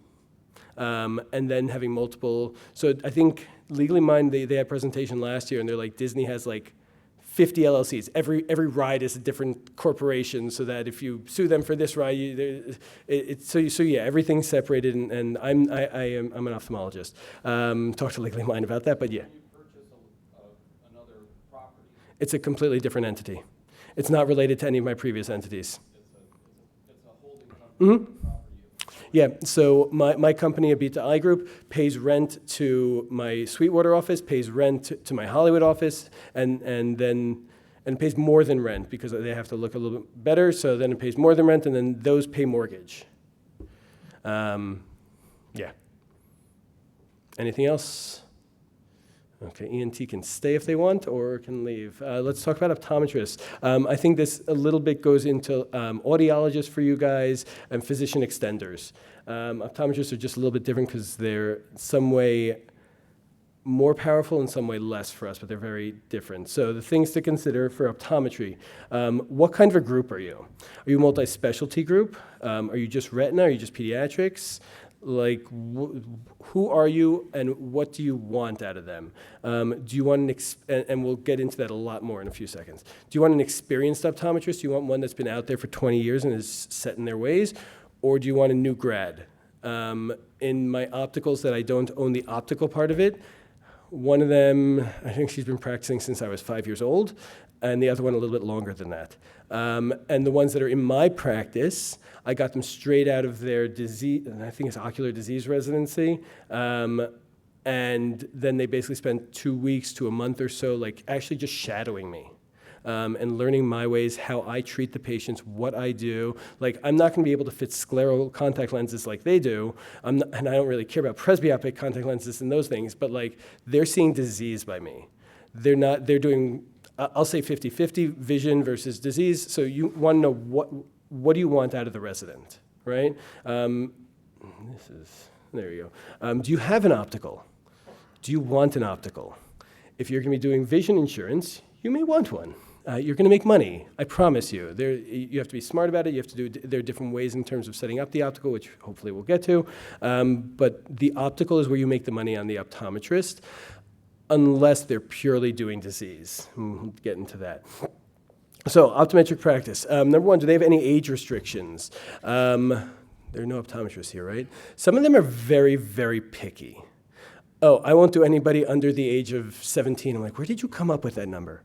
And then having multiple. So I think Legally Mine, they had a presentation last year, and they're like, Disney has like 50 LLCs. Every ride is a different corporation, so that if you sue them for this ride, everything's separated. And I'm an ophthalmologist. Talk to Legally Mine about that, but yeah. When you purchase another property, It's a completely different entity. It's not related to any of my previous entities. it's a holding company property. Yeah, so my company, Abita I Group, pays rent to my Sweetwater office, pays rent to my Hollywood office, and it pays more than rent because they have to look a little bit better, so then it pays more than rent, and then those pay mortgage. Yeah. Anything else? Okay, ENT can stay if they want or can leave. Let's talk about optometrists. I think this a little bit goes into audiologists for you guys and physician extenders. Optometrists are just a little bit different because they're some way more powerful and some way less for us, but they're very different. So the things to consider for optometry, what kind of a group are you? Are you a multi-specialty group? Are you just retina? Are you just pediatrics? Like, who are you and what do you want out of them? Do you want and we'll get into that a lot more in a few seconds. Do you want an experienced optometrist? Do you want one that's been out there for 20 years and is set in their ways? Or do you want a new grad? In my opticals that I don't own the optical part of it, one of them, I think she's been practicing since I was 5 years old, and the other one a little bit longer than that. And the ones that are in my practice, I got them straight out of their disease, I think it's ocular disease residency, and then they basically spent 2 weeks to a month or so, like actually just shadowing me. And learning my ways, how I treat the patients, what I do. Like, I'm not going to be able to fit scleral contact lenses like they do, and I don't really care about presbyopic contact lenses and those things, but like, they're seeing disease by me. They're doing, I'll say 50-50 vision versus disease, so you want to know what do you want out of the resident, right? There you go. Do you have an optical? Do you want an optical? If you're going to be doing vision insurance, you may want one. You're going to make money, I promise you. You have to be smart about it. You have to there are different ways in terms of setting up the optical, which hopefully we'll get to. But the optical is where you make the money on the optometrist, unless they're purely doing disease. We'll get into that. So, optometric practice. Number one, do they have any age restrictions? There are no optometrists here, right? Some of them are very, very picky. Oh, I won't do anybody under the age of 17. I'm like, where did you come up with that number?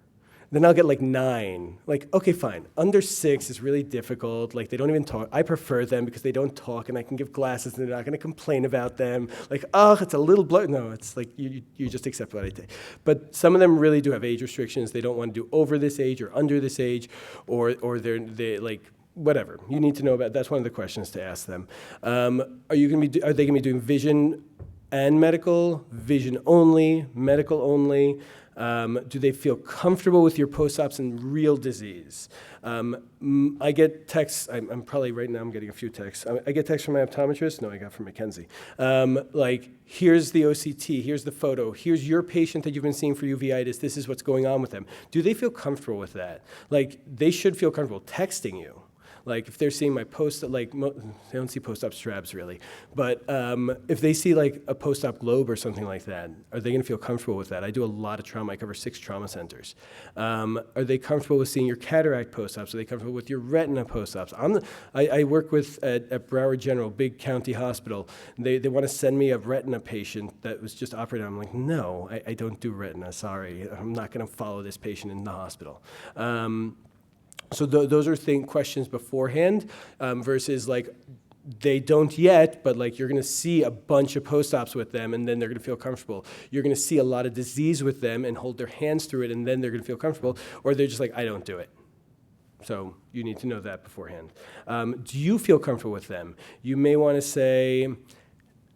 Then I'll get like 9. Like, okay, fine. Under 6 is really difficult. Like, they don't even talk. I prefer them because they don't talk, and I can give glasses, and they're not going to complain about them. Like, oh, it's a little blur. No, it's like you just accept what I take. But some of them really do have age restrictions. They don't want to do over this age or under this age, or they like whatever. You need to know about. That's one of the questions to ask them. Are they going to be doing vision and medical, vision only, medical only? Do they feel comfortable with your post-ops and real disease? I get texts, I'm probably right now I'm getting a few texts. I get texts from my optometrist, no, I got from Mackenzie. Like, here's the OCT, here's the photo, here's your patient that you've been seeing for uveitis, this is what's going on with them. Do they feel comfortable with that? Like, they should feel comfortable texting you. Like if they're seeing my they don't see post-op straps really, but if they see like a post-op globe or something like that, are they going to feel comfortable with that? I do a lot of trauma. I cover 6 trauma centers. Are they comfortable with seeing your cataract post-ops? Are they comfortable with your retina post-ops? I work with at Broward General, big county hospital. They want to send me a retina patient that was just operated on. I'm like, no, I don't do retina. Sorry, I'm not going to follow this patient in the hospital. So those are questions beforehand versus like they don't yet, but like you're going to see a bunch of post-ops with them and then they're going to feel comfortable. You're going to see a lot of disease with them and hold their hands through it and then they're going to feel comfortable, or they're just like, I don't do it. So you need to know that beforehand. Do you feel comfortable with them? You may want to say,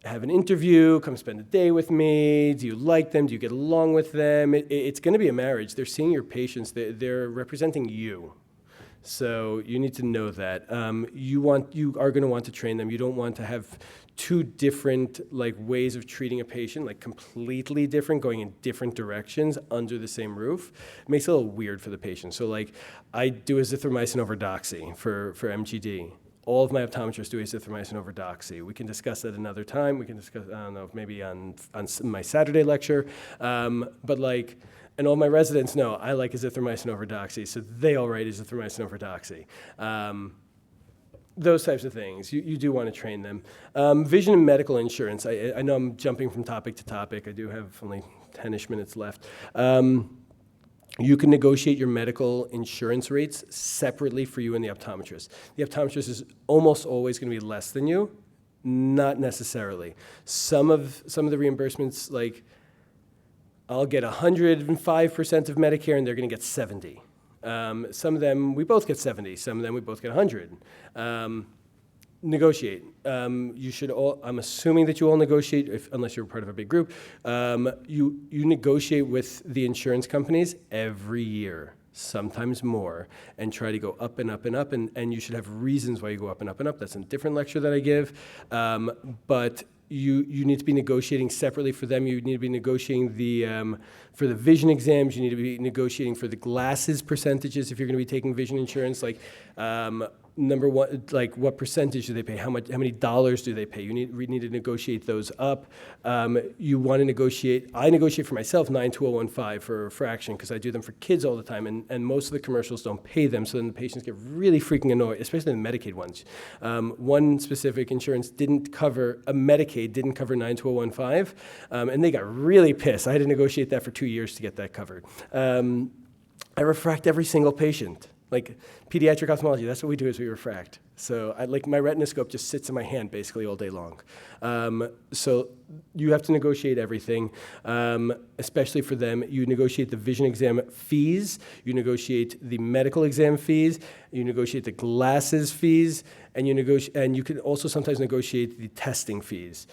have an interview, come spend a day with me. Do you like them? Do you get along with them? It's going to be a marriage. They're seeing your patients. They're representing you. So you need to know that. You are going to want to train them. You don't want to have 2 different like ways of treating a patient, like completely different, going in different directions under the same roof. It makes it a little weird for the patient. So like I do azithromycin over doxy for MGD. All of my optometrists do azithromycin over doxy. We can discuss that another time. We can discuss, I don't know, maybe on my Saturday lecture. But like, and all my residents know I like azithromycin over doxy, so they all write azithromycin over doxy. Those types of things. You do want to train them. Vision and medical insurance. I know I'm jumping from topic to topic. I do have only 10-ish minutes left. You can negotiate your medical insurance rates separately for you and the optometrist. The optometrist is almost always going to be less than you, not necessarily. Some of the reimbursements, like I'll get 105% of Medicare and they're going to get 70. Some of them, we both get 70. Some of them, we both get 100. Negotiate. You should all, I'm assuming that you all negotiate, unless you're part of a big group, you negotiate with the insurance companies every year, sometimes more, and try to go up and up and up, and you should have reasons why you go up and up and up. That's a different lecture that I give, but you need to be negotiating separately for them. You need to be negotiating for the vision exams. You need to be negotiating for the glasses percentages if you're going to be taking vision insurance. Like number one, like what percentage do they pay? How many dollars do they pay? We need to negotiate those up. You want to negotiate. I negotiate for myself 92015 for refraction because I do them for kids all the time, and most of the commercials don't pay them. So then the patients get really freaking annoyed, especially the Medicaid ones. One specific insurance didn't cover Medicaid didn't cover 92015, and they got really pissed. I had to negotiate that for 2 years to get that covered. I refract every single patient. Like pediatric ophthalmology, that's what we do is we refract. So my retinoscope just sits in my hand basically all day long. So you have to negotiate everything, especially for them. You negotiate the vision exam fees, you negotiate the medical exam fees, you negotiate the glasses fees, and you can also sometimes negotiate the testing fees.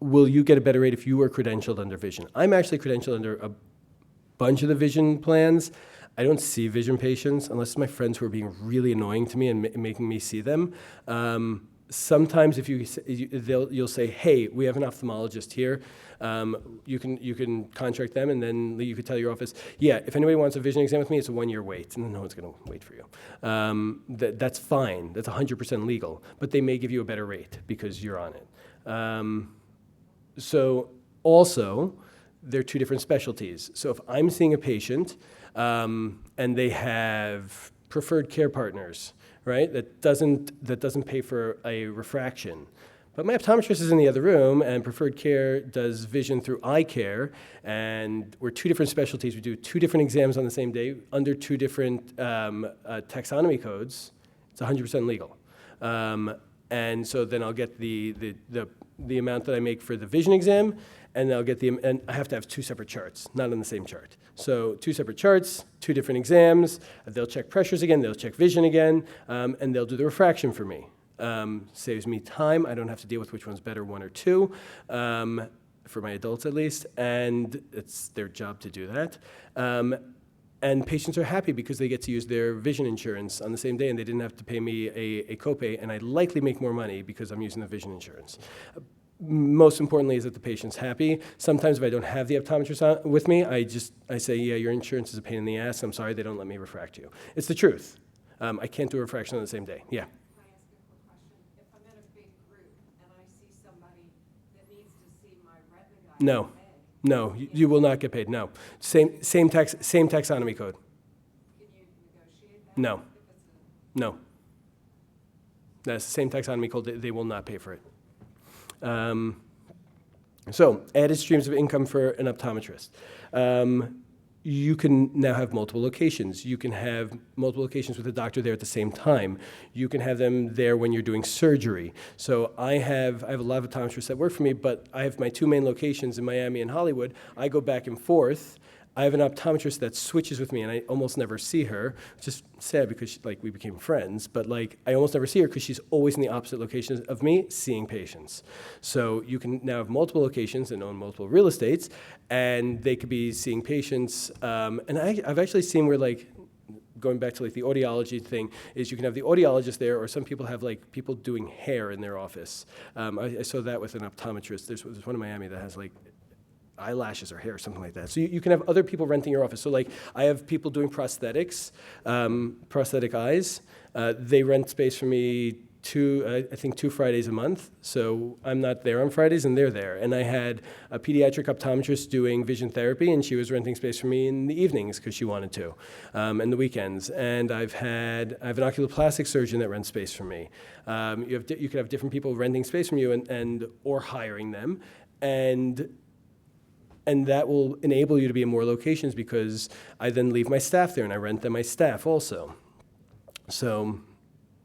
Will you get a better rate if you were credentialed under vision? I'm actually credentialed under a bunch of the vision plans. I don't see vision patients unless it's my friends who are being really annoying to me and making me see them. Sometimes if you'll say, hey, we have an ophthalmologist here. You can contract them, and then you could tell your office, yeah, if anybody wants a vision exam with me, it's a 1-year wait, and no one's going to wait for you. That's fine. That's 100% legal, but they may give you a better rate because you're on it. So also, they're 2 different specialties. So if I'm seeing a patient and they have preferred care partners, right, that doesn't pay for a refraction, but my optometrist is in the other room and preferred care does vision through eye care, and we're 2 different specialties. We do 2 different exams on the same day under 2 different taxonomy codes. It's 100% legal. And so then I'll get the amount that I make for the vision exam, and I'll get and I have to have 2 separate charts, not on the same chart. So 2 separate charts, 2 different exams. They'll check pressures again, they'll check vision again, and they'll do the refraction for me. Saves me time. I don't have to deal with which one's better, 1 or 2, for my adults at least, and it's their job to do that. And patients are happy because they get to use their vision insurance on the same day, and they didn't have to pay me a copay, and I likely make more money because I'm using the vision insurance. most importantly is that the patient's happy. Sometimes if I don't have the optometrist with me, I say, yeah, your insurance is a pain in the ass. I'm sorry they don't let me refract you. It's the truth. I can't do a refraction on the same day. Yeah. Can I ask you a quick question? If I'm in a big group and I see somebody that needs to see my retina guy, No, no, you will not get paid. No, same taxonomy code. can you negotiate that? No. If it's No, that's the same taxonomy code. They will not pay for it. So, added streams of income for an optometrist. You can now have multiple locations. You can have multiple locations with a doctor there at the same time. You can have them there when you're doing surgery. So I have a lot of optometrists that work for me, but I have my two main locations in Miami and Hollywood. I go back and forth. I have an optometrist that switches with me, and I almost never see her, which is sad because we became friends, but I almost never see her because she's always in the opposite locations of me seeing patients. So you can now have multiple locations and own multiple real estates, and they could be seeing patients. And I've actually seen where going back to the audiology thing, is you can have the audiologist there, or some people have people doing hair in their office. I saw that with an optometrist. There's one in Miami that has eyelashes or hair or something like that. So you can have other people renting your office. So I have people doing prosthetics, prosthetic eyes. They rent space for me I think 2 Fridays a month. So I'm not there on Fridays and they're there. And I had a pediatric optometrist doing vision therapy, and she was renting space for me in the evenings because she wanted to, and the weekends. And I have an oculoplastic surgeon that rents space for me. You could have different people renting space from you or hiring them. And that will enable you to be in more locations because I then leave my staff there and I rent them my staff also. So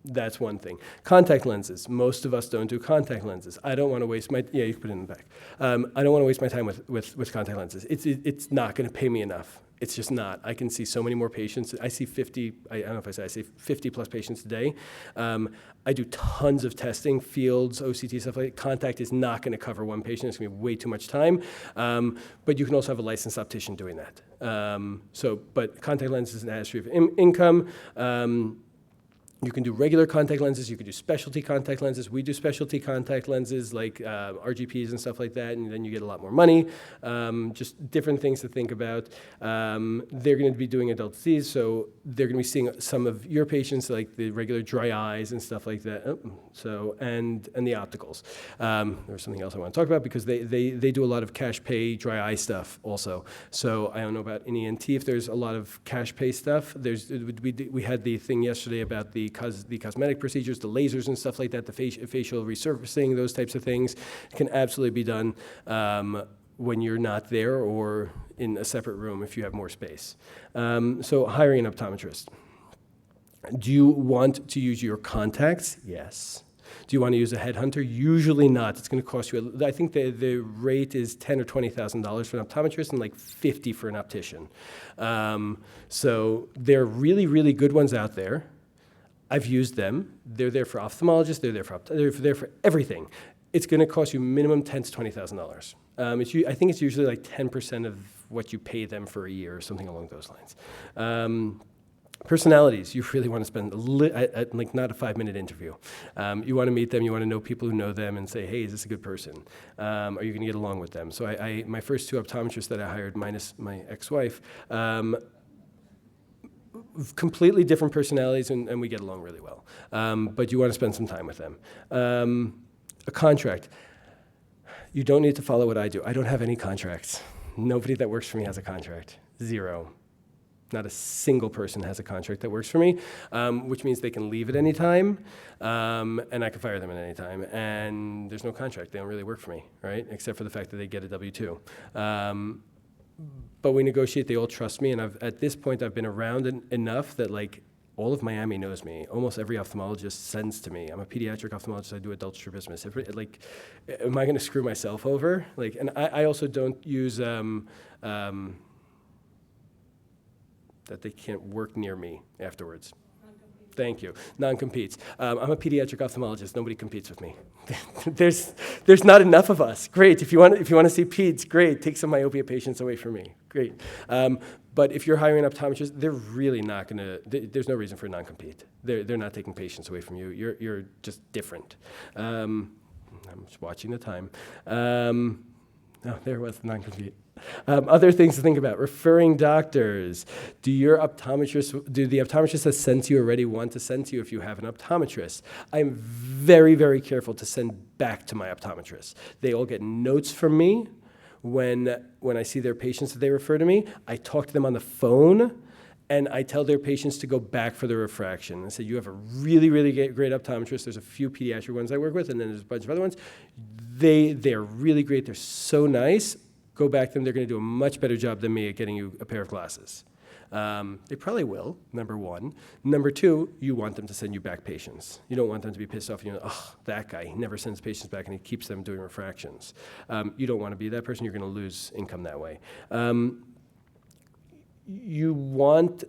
that's one thing. Contact lenses. Most of us don't do contact lenses. I don't want to waste yeah, you can put it in the back. I don't want to waste my time with contact lenses. It's not going to pay me enough. It's just not. I can see so many more patients. I see 50, I don't know if I see 50 plus patients a day. I do tons of testing, fields, OCT, stuff like that. Contact is not going to cover one patient. It's going to be way too much time. But you can also have a licensed optician doing that. But contact lenses is an added stream of income. You can do regular contact lenses. You can do specialty contact lenses. We do specialty contact lenses like RGPs and stuff like that, and then you get a lot more money. Just different things to think about. They're going to be doing adult disease, so they're going to be seeing some of your patients, like the regular dry eyes and stuff like that. And the opticals. There's something else I want to talk about because they do a lot of cash pay dry eye stuff also. So I don't know about in ENT if there's a lot of cash pay stuff. We had the thing yesterday about the cosmetic procedures, the lasers and stuff like that, the facial resurfacing, those types of things can absolutely be done when you're not there or in a separate room if you have more space. So hiring an optometrist. Do you want to use your contacts? Yes. Do you want to use a headhunter? Usually not. It's going to cost you, I think the rate is $10,000 or $20,000 for an optometrist and $50,000 for an optician. So there are really, really good ones out there. I've used them. They're there for ophthalmologists. They're there for everything. It's going to cost you minimum $10,000 to $20,000. I think it's usually 10% of what you pay them for a year or something along those lines. Personalities, you really want to spend not a 5-minute interview. You want to meet them, you want to know people who know them and say, hey, is this a good person? Are you going to get along with them? So my first 2 optometrists that I hired, minus my ex-wife, completely different personalities, and we get along really well. But you want to spend some time with them. A contract. You don't need to follow what I do. I don't have any contracts. Nobody that works for me has a contract. 0. Not a single person has a contract that works for me, which means they can leave at any time, and I can fire them at any time. And there's no contract. They don't really work for me, right? Except for the fact that they get a W-2. But we negotiate. They all trust me, and at this point I've been around enough that all of Miami knows me. Almost every ophthalmologist sends to me. I'm a pediatric ophthalmologist. I do adult strabismus. Am I going to screw myself over? And I also don't use that they can't work near me afterwards. Thank you. Non-competes. I'm a pediatric ophthalmologist. Nobody competes with me. There's not enough of us. Great. If you want to see peds, great. Take some myopia patients away from me. Great. But if you're hiring an optometrist, they're really not going to. There's no reason for a non-compete. They're not taking patients away from you. You're just different. I'm just watching the time. No, there was the non-compete. Other things to think about: referring doctors. Do the optometrists that send to you already want to send to you if you have an optometrist? I'm very, very careful to send back to my optometrist. They all get notes from me when I see their patients that they refer to me. I talk to them on the phone, and I tell their patients to go back for the refraction. I say, you have a really, really great optometrist. There's a few pediatric ones I work with, and then there's a bunch of other ones. They're really great. They're so nice. Go back to them. They're going to do a much better job than me at getting you a pair of glasses. They probably will, number one. Number two, you want them to send you back patients. You don't want them to be pissed off. That guy, he never sends patients back, and he keeps them doing refractions. You don't want to be that person. You're going to lose income that way. You want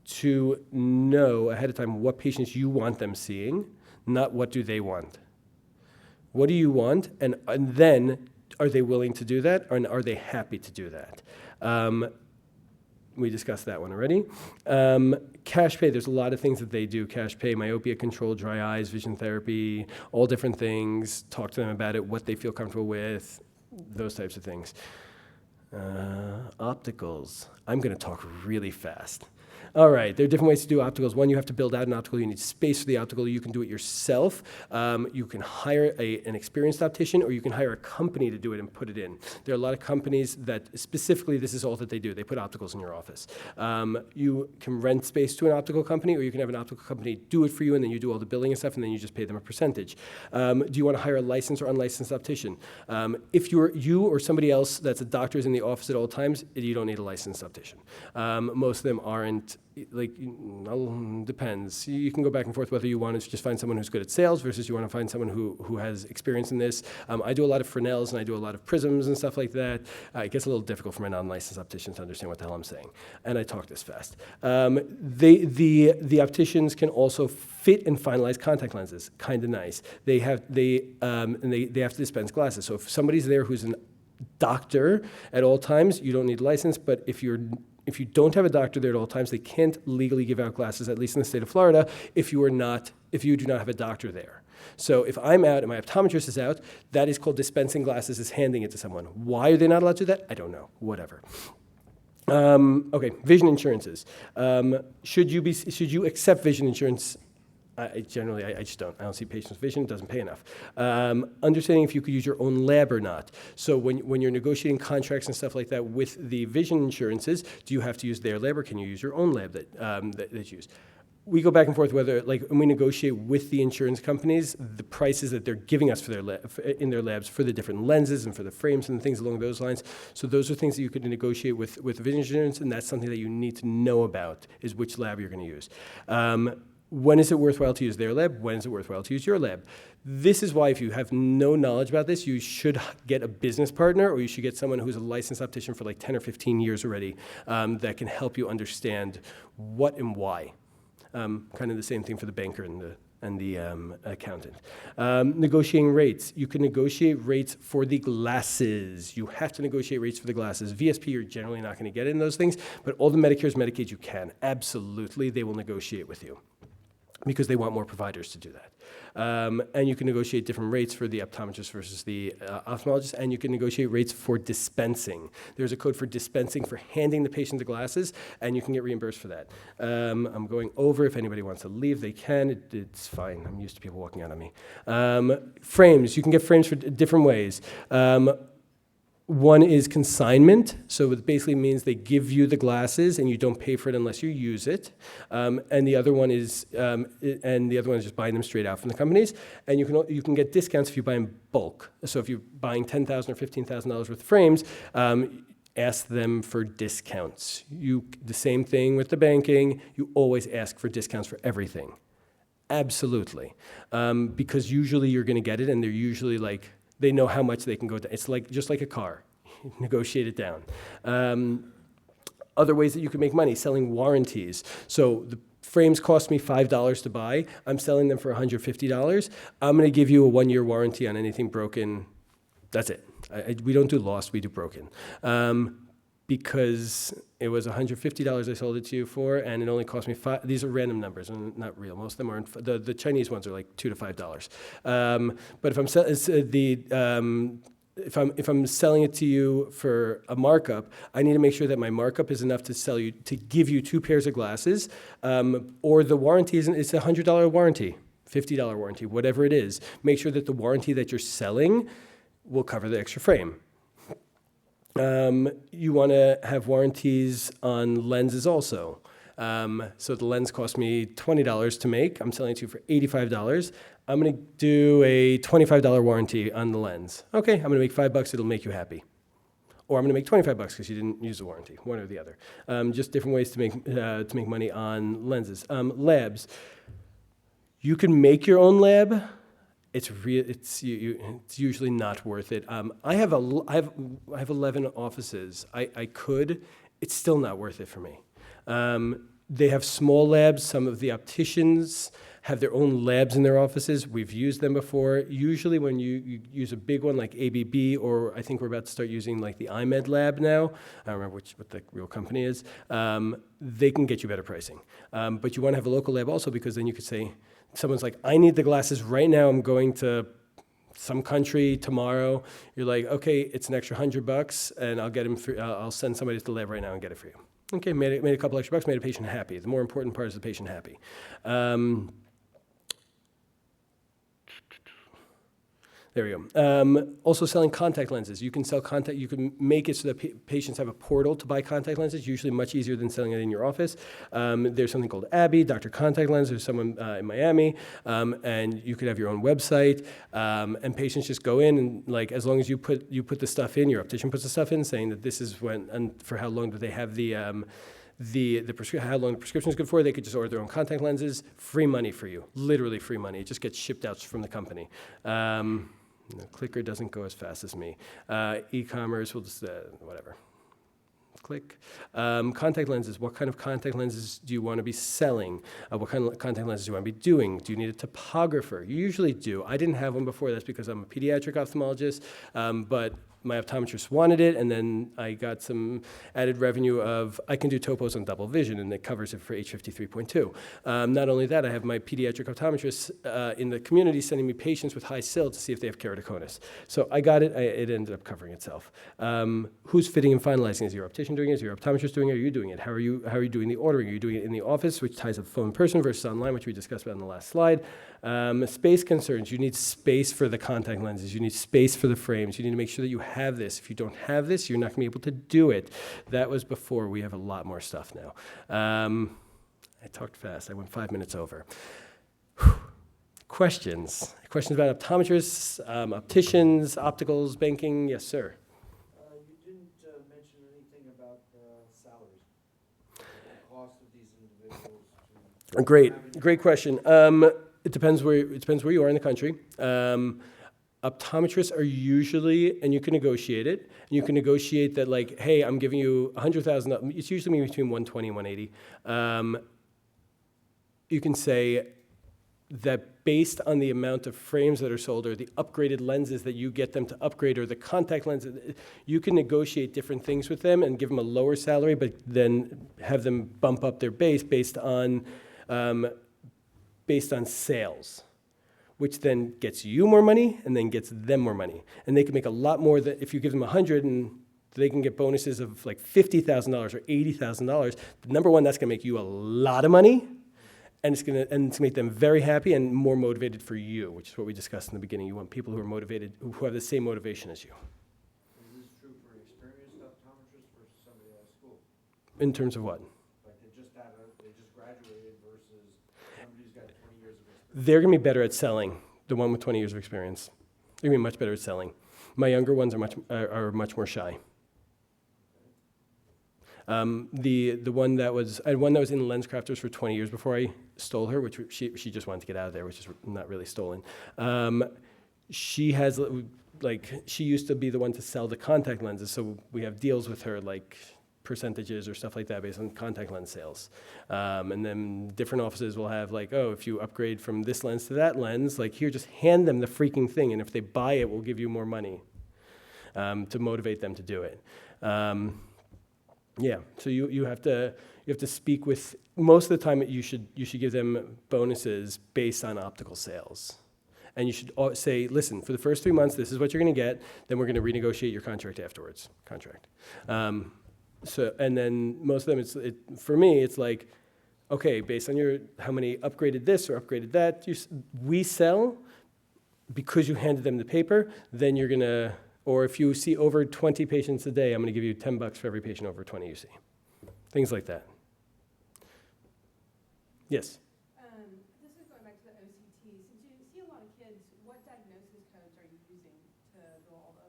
to know ahead of time what patients you want them seeing, not what do they want. What do you want? And then, are they willing to do that, or are they happy to do that? We discussed that one already. Cash pay, there's a lot of things that they do. Cash pay, myopia control, dry eyes, vision therapy, all different things. Talk to them about it, what they feel comfortable with, those types of things. Opticals. I'm going to talk really fast. All right, there are different ways to do opticals. One, you have to build out an optical. You need space for the optical. You can do it yourself. You can hire an experienced optician, or you can hire a company to do it and put it in. There are a lot of companies that specifically this is all that they do. They put opticals in your office. You can rent space to an optical company, or you can have an optical company do it for you, and then you do all the billing and stuff, and then you just pay them a percentage. Do you want to hire a licensed or unlicensed optician? If you or somebody else that's a doctor is in the office at all times, you don't need a licensed optician. Most of them aren't. Depends. You can go back and forth whether you want to just find someone who's good at sales versus you want to find someone who has experience in this. I do a lot of Fresnels and I do a lot of prisms and stuff like that. It gets a little difficult for my non-licensed opticians to understand what the hell I'm saying. And I talk this fast. The opticians can also fit and finalize contact lenses. Kind of nice. They have to dispense glasses. So if somebody's there who's a doctor at all times, you don't need a license. But if you don't have a doctor there at all times, they can't legally give out glasses, at least in the state of Florida, if you do not have a doctor there. So if I'm out and my optometrist is out, that is called dispensing glasses, is handing it to someone. Why are they not allowed to do that? I don't know. Whatever. Okay, vision insurances. Should you accept vision insurance? I just don't. I don't see patients with vision. It doesn't pay enough. Understanding if you could use your own lab or not. So when you're negotiating contracts and stuff like that with the vision insurances, do you have to use their lab, or can you use your own lab that you use? We go back and forth whether, when we negotiate with the insurance companies, the prices that they're giving us for in their labs for the different lenses and for the frames and things along those lines. So those are things that you could negotiate with vision insurance, and that's something that you need to know about, is which lab you're going to use. When is it worthwhile to use their lab? When is it worthwhile to use your lab? This is why, if you have no knowledge about this, you should get a business partner, or you should get someone who's a licensed optician for 10 or 15 years already, that can help you understand what and why. Kind of the same thing for the banker and the accountant. Negotiating rates. You can negotiate rates for the glasses. You have to negotiate rates for the glasses. VSP, you're generally not going to get in those things, but all the Medicares, Medicaids, you can. Absolutely, they will negotiate with you, because they want more providers to do that. And you can negotiate different rates for the optometrist versus the ophthalmologist, and you can negotiate rates for dispensing. There's a code for dispensing, for handing the patient the glasses, and you can get reimbursed for that. I'm going over. If anybody wants to leave, they can. It's fine. I'm used to people walking out on me. Frames. You can get frames for different ways. One is consignment, so it basically means they give you the glasses and you don't pay for it unless you use it. And the other one is just buying them straight out from the companies. And you can get discounts if you buy in bulk. So if you're buying $10,000 or $15,000 worth of frames, ask them for discounts. The same thing with the banking. You always ask for discounts for everything. Absolutely, because usually you're going to get it, and they're usually they know how much they can go down. It's just like a car. Negotiate it down. Other ways that you can make money: selling warranties. So the frames cost me $5 to buy. I'm selling them for $150. I'm going to give you a 1-year warranty on anything broken. That's it. We don't do lost. We do broken. because it was $150 I sold it to you for, and it only cost me five. These are random numbers, and not real. Most of them aren't. The Chinese ones are like $2 to $5. But if I'm if I'm selling it to you for a markup, I need to make sure that my markup is enough to give you 2 pairs of glasses, or the warranty it's a $100 warranty, $50 warranty, whatever it is. Make sure that the warranty that you're selling will cover the extra frame. You want to have warranties on lenses also. So the lens cost me $20 to make. I'm selling it to you for $85. I'm going to do a $25 warranty on the lens. Okay, I'm going to make $5. It'll make you happy. Or I'm going to make $25 because you didn't use the warranty, one or the other. Just different ways to make money on lenses. Labs. You can make your own lab. It's usually not worth it. I have 11 offices. I could. It's still not worth it for me. They have small labs. Some of the opticians have their own labs in their offices. We've used them before. Usually when you use a big one like ABB, or I think we're about to start using like the iMed lab now, I don't remember what the real company is, they can get you better pricing. But you want to have a local lab also, because then you could say, someone's like, I need the glasses right now. I'm going to some country tomorrow. You're like, okay, it's an extra $100, and I'll get them. I'll send somebody to the lab right now and get it for you. Okay, made a couple extra bucks, made a patient happy. The more important part is the patient happy. There we go. Also selling contact lenses. You can sell contact. You can make it so that patients have a portal to buy contact lenses. Usually much easier than selling it in your office. There's something called Abby, Dr. Contact Lens. There's someone in Miami, and you could have your own website. And patients just go in and, like, as long as you put the stuff in, your optician puts the stuff in, saying that this is when and for how long do they have how long the prescription is good for. They could just order their own contact lenses. Free money for you, literally free money. It just gets shipped out from the company. The clicker doesn't go as fast as me. E-commerce, we'll just, whatever. Click. Contact lenses. What kind of contact lenses do you want to be selling? What kind of contact lenses do you want to be doing? Do you need a topographer? You usually do. I didn't have one before. That's because I'm a pediatric ophthalmologist, but my optometrist wanted it, and then I got some added revenue of I can do topos on double vision, and it covers it for H53.2. Not only that, I have my pediatric optometrist in the community sending me patients with high SIL to see if they have keratoconus. So I got it. It ended up covering itself. Who's fitting and finalizing? Is your optician doing it? Is your optometrist doing it? Are you doing it? How are you doing the ordering? Are you doing it in the office, which ties up phone person versus online, which we discussed about in the last slide? Space concerns. You need space for the contact lenses. You need space for the frames. You need to make sure that you have this. If you don't have this, you're not going to be able to do it. That was before. We have a lot more stuff now. I talked fast. I went 5 minutes over. Questions? Questions about optometrists, opticians, opticals, banking? Yes, sir. You didn't mention anything about salaries, the cost of these individuals. Great question. It depends where you are in the country. Optometrists are usually, and you can negotiate it. And you can negotiate that, like, hey, I'm giving you $100,000. It's usually between 120 and 180. You can say that based on the amount of frames that are sold, or the upgraded lenses that you get them to upgrade, or the contact lenses, you can negotiate different things with them and give them a lower salary, but then have them bump up their base based on sales, which then gets you more money and then gets them more money. And they can make a lot more than if you give them 100, and they can get bonuses of like $50,000 or $80,000. Number one, that's going to make you a lot of money, and it's going to make them very happy and more motivated for you, which is what we discussed in the beginning. You want people who are motivated, who have the same motivation as you. Is this true for experienced optometrists versus somebody out of school? In terms of what? Like they just graduated versus somebody who's got 20 years of experience? They're going to be better at selling. The one with 20 years of experience, they're going to be much better at selling. My younger ones are much more shy. The one that was I had one that was in LensCrafters for 20 years before I stole her, which she just wanted to get out of there, which is not really stolen. She has she used to be the one to sell the contact lenses, so we have deals with her, like percentages or stuff like that based on contact lens sales. And then different offices will have like, oh, if you upgrade from this lens to that lens, like here, just hand them the freaking thing, and if they buy it, we'll give you more money to motivate them to do it. Yeah, so you have to speak with, most of the time you should give them bonuses based on optical sales. And you should say, listen, for the first 3 months, this is what you're going to get. Then we're going to renegotiate your contract afterwards. So, and then most of them, for me, it's like, okay, based on how many upgraded this or upgraded that, we sell because you handed them the paper. Then you're gonna, or if you see over 20 patients a day, I'm going to give you $10 for every patient over 20 you see. Things like that. Yes. This is going back to the OCT. Since you see a lot of kids, what diagnosis codes are you using to bill all the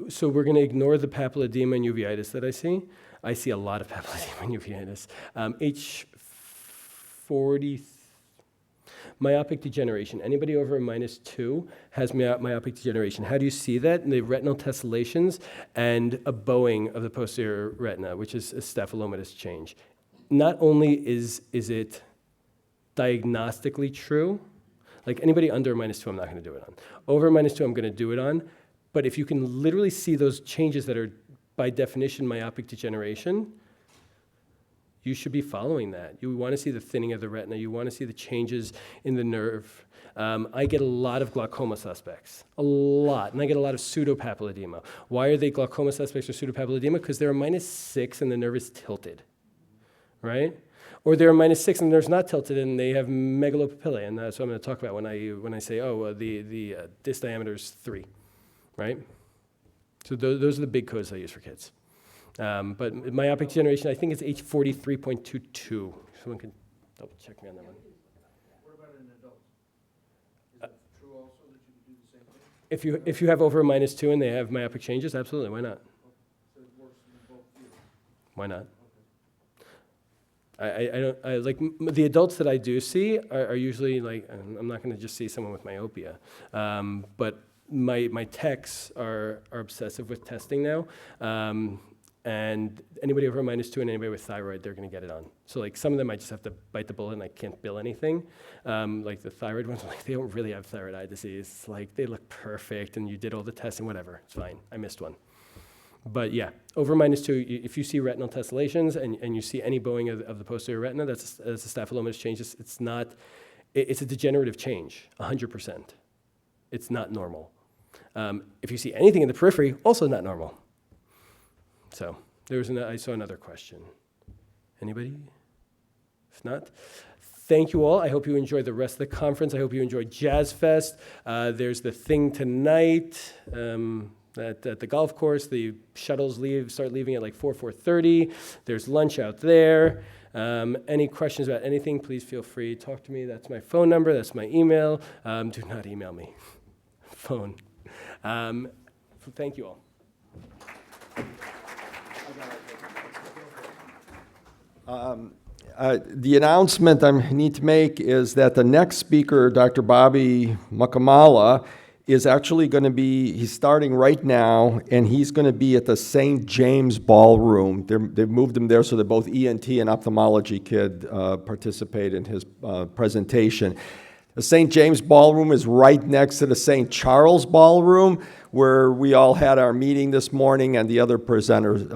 OCTA? So we're going to ignore the papilledema and uveitis that I see. I see a lot of papilledema and uveitis. H40, myopic degeneration. Anybody over a -2 has myopic degeneration. How do you see that? In the retinal tessellations and a bowing of the posterior retina, which is a staphylomatous change. Not only is it diagnostically true, like anybody under a -2, I'm not going to do it on. Over a -2, I'm going to do it on. But if you can literally see those changes that are, by definition, myopic degeneration, you should be following that. You want to see the thinning of the retina. You want to see the changes in the nerve. I get a lot of glaucoma suspects, a lot. And I get a lot of pseudopapilledema. Why are they glaucoma suspects or pseudopapilledema? Because they're a -6 and the nerve is tilted, right? Or they're a -6 and the nerve's not tilted and they have megalopapillae. And that's what I'm going to talk about when I say, the disc diameter is 3, right? So those are the big codes I use for kids. But myopic degeneration, I think it's H43.22. Someone can double check me on that one. What about in adults? Is it true also that you can do the same thing? If you have over a -2 and they have myopic changes, absolutely, why not? So it works in both views? Why not? I like the adults that I do see are usually like, I'm not going to just see someone with myopia, but my techs are obsessive with testing now. And anybody over a -2 and anybody with thyroid, they're going to get it on. So like some of them, I just have to bite the bullet and I can't bill anything. Like the thyroid ones, like they don't really have thyroid eye disease. It's like they look perfect and you did all the testing, whatever. It's fine. I missed one. But yeah, over -2, if you see retinal tessellations and you see any bowing of the posterior retina, that's a staphylomatous change. It's a degenerative change, 100%. It's not normal. If you see anything in the periphery, also not normal. So I saw another question. Anybody? If not, thank you all. I hope you enjoyed the rest of the conference. I hope you enjoyed Jazz Fest. There's the thing tonight at the golf course. The shuttles start leaving at like 4:30. There's lunch out there. Any questions about anything, please feel free to talk to me. That's my phone number. That's my email. Do not email me. Phone. Thank you all. The announcement I need to make is that the next speaker, Dr. Bobby Mukamala, is actually going to he's starting right now, and he's going to be at the St. James Ballroom. They've moved him there so that both ENT and ophthalmology could participate in his presentation. The St. James Ballroom is right next to the St. Charles Ballroom, where we all had our meeting this morning and the other presenters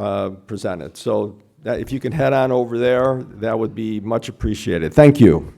presented. So if you can head on over there, that would be much appreciated. Thank you.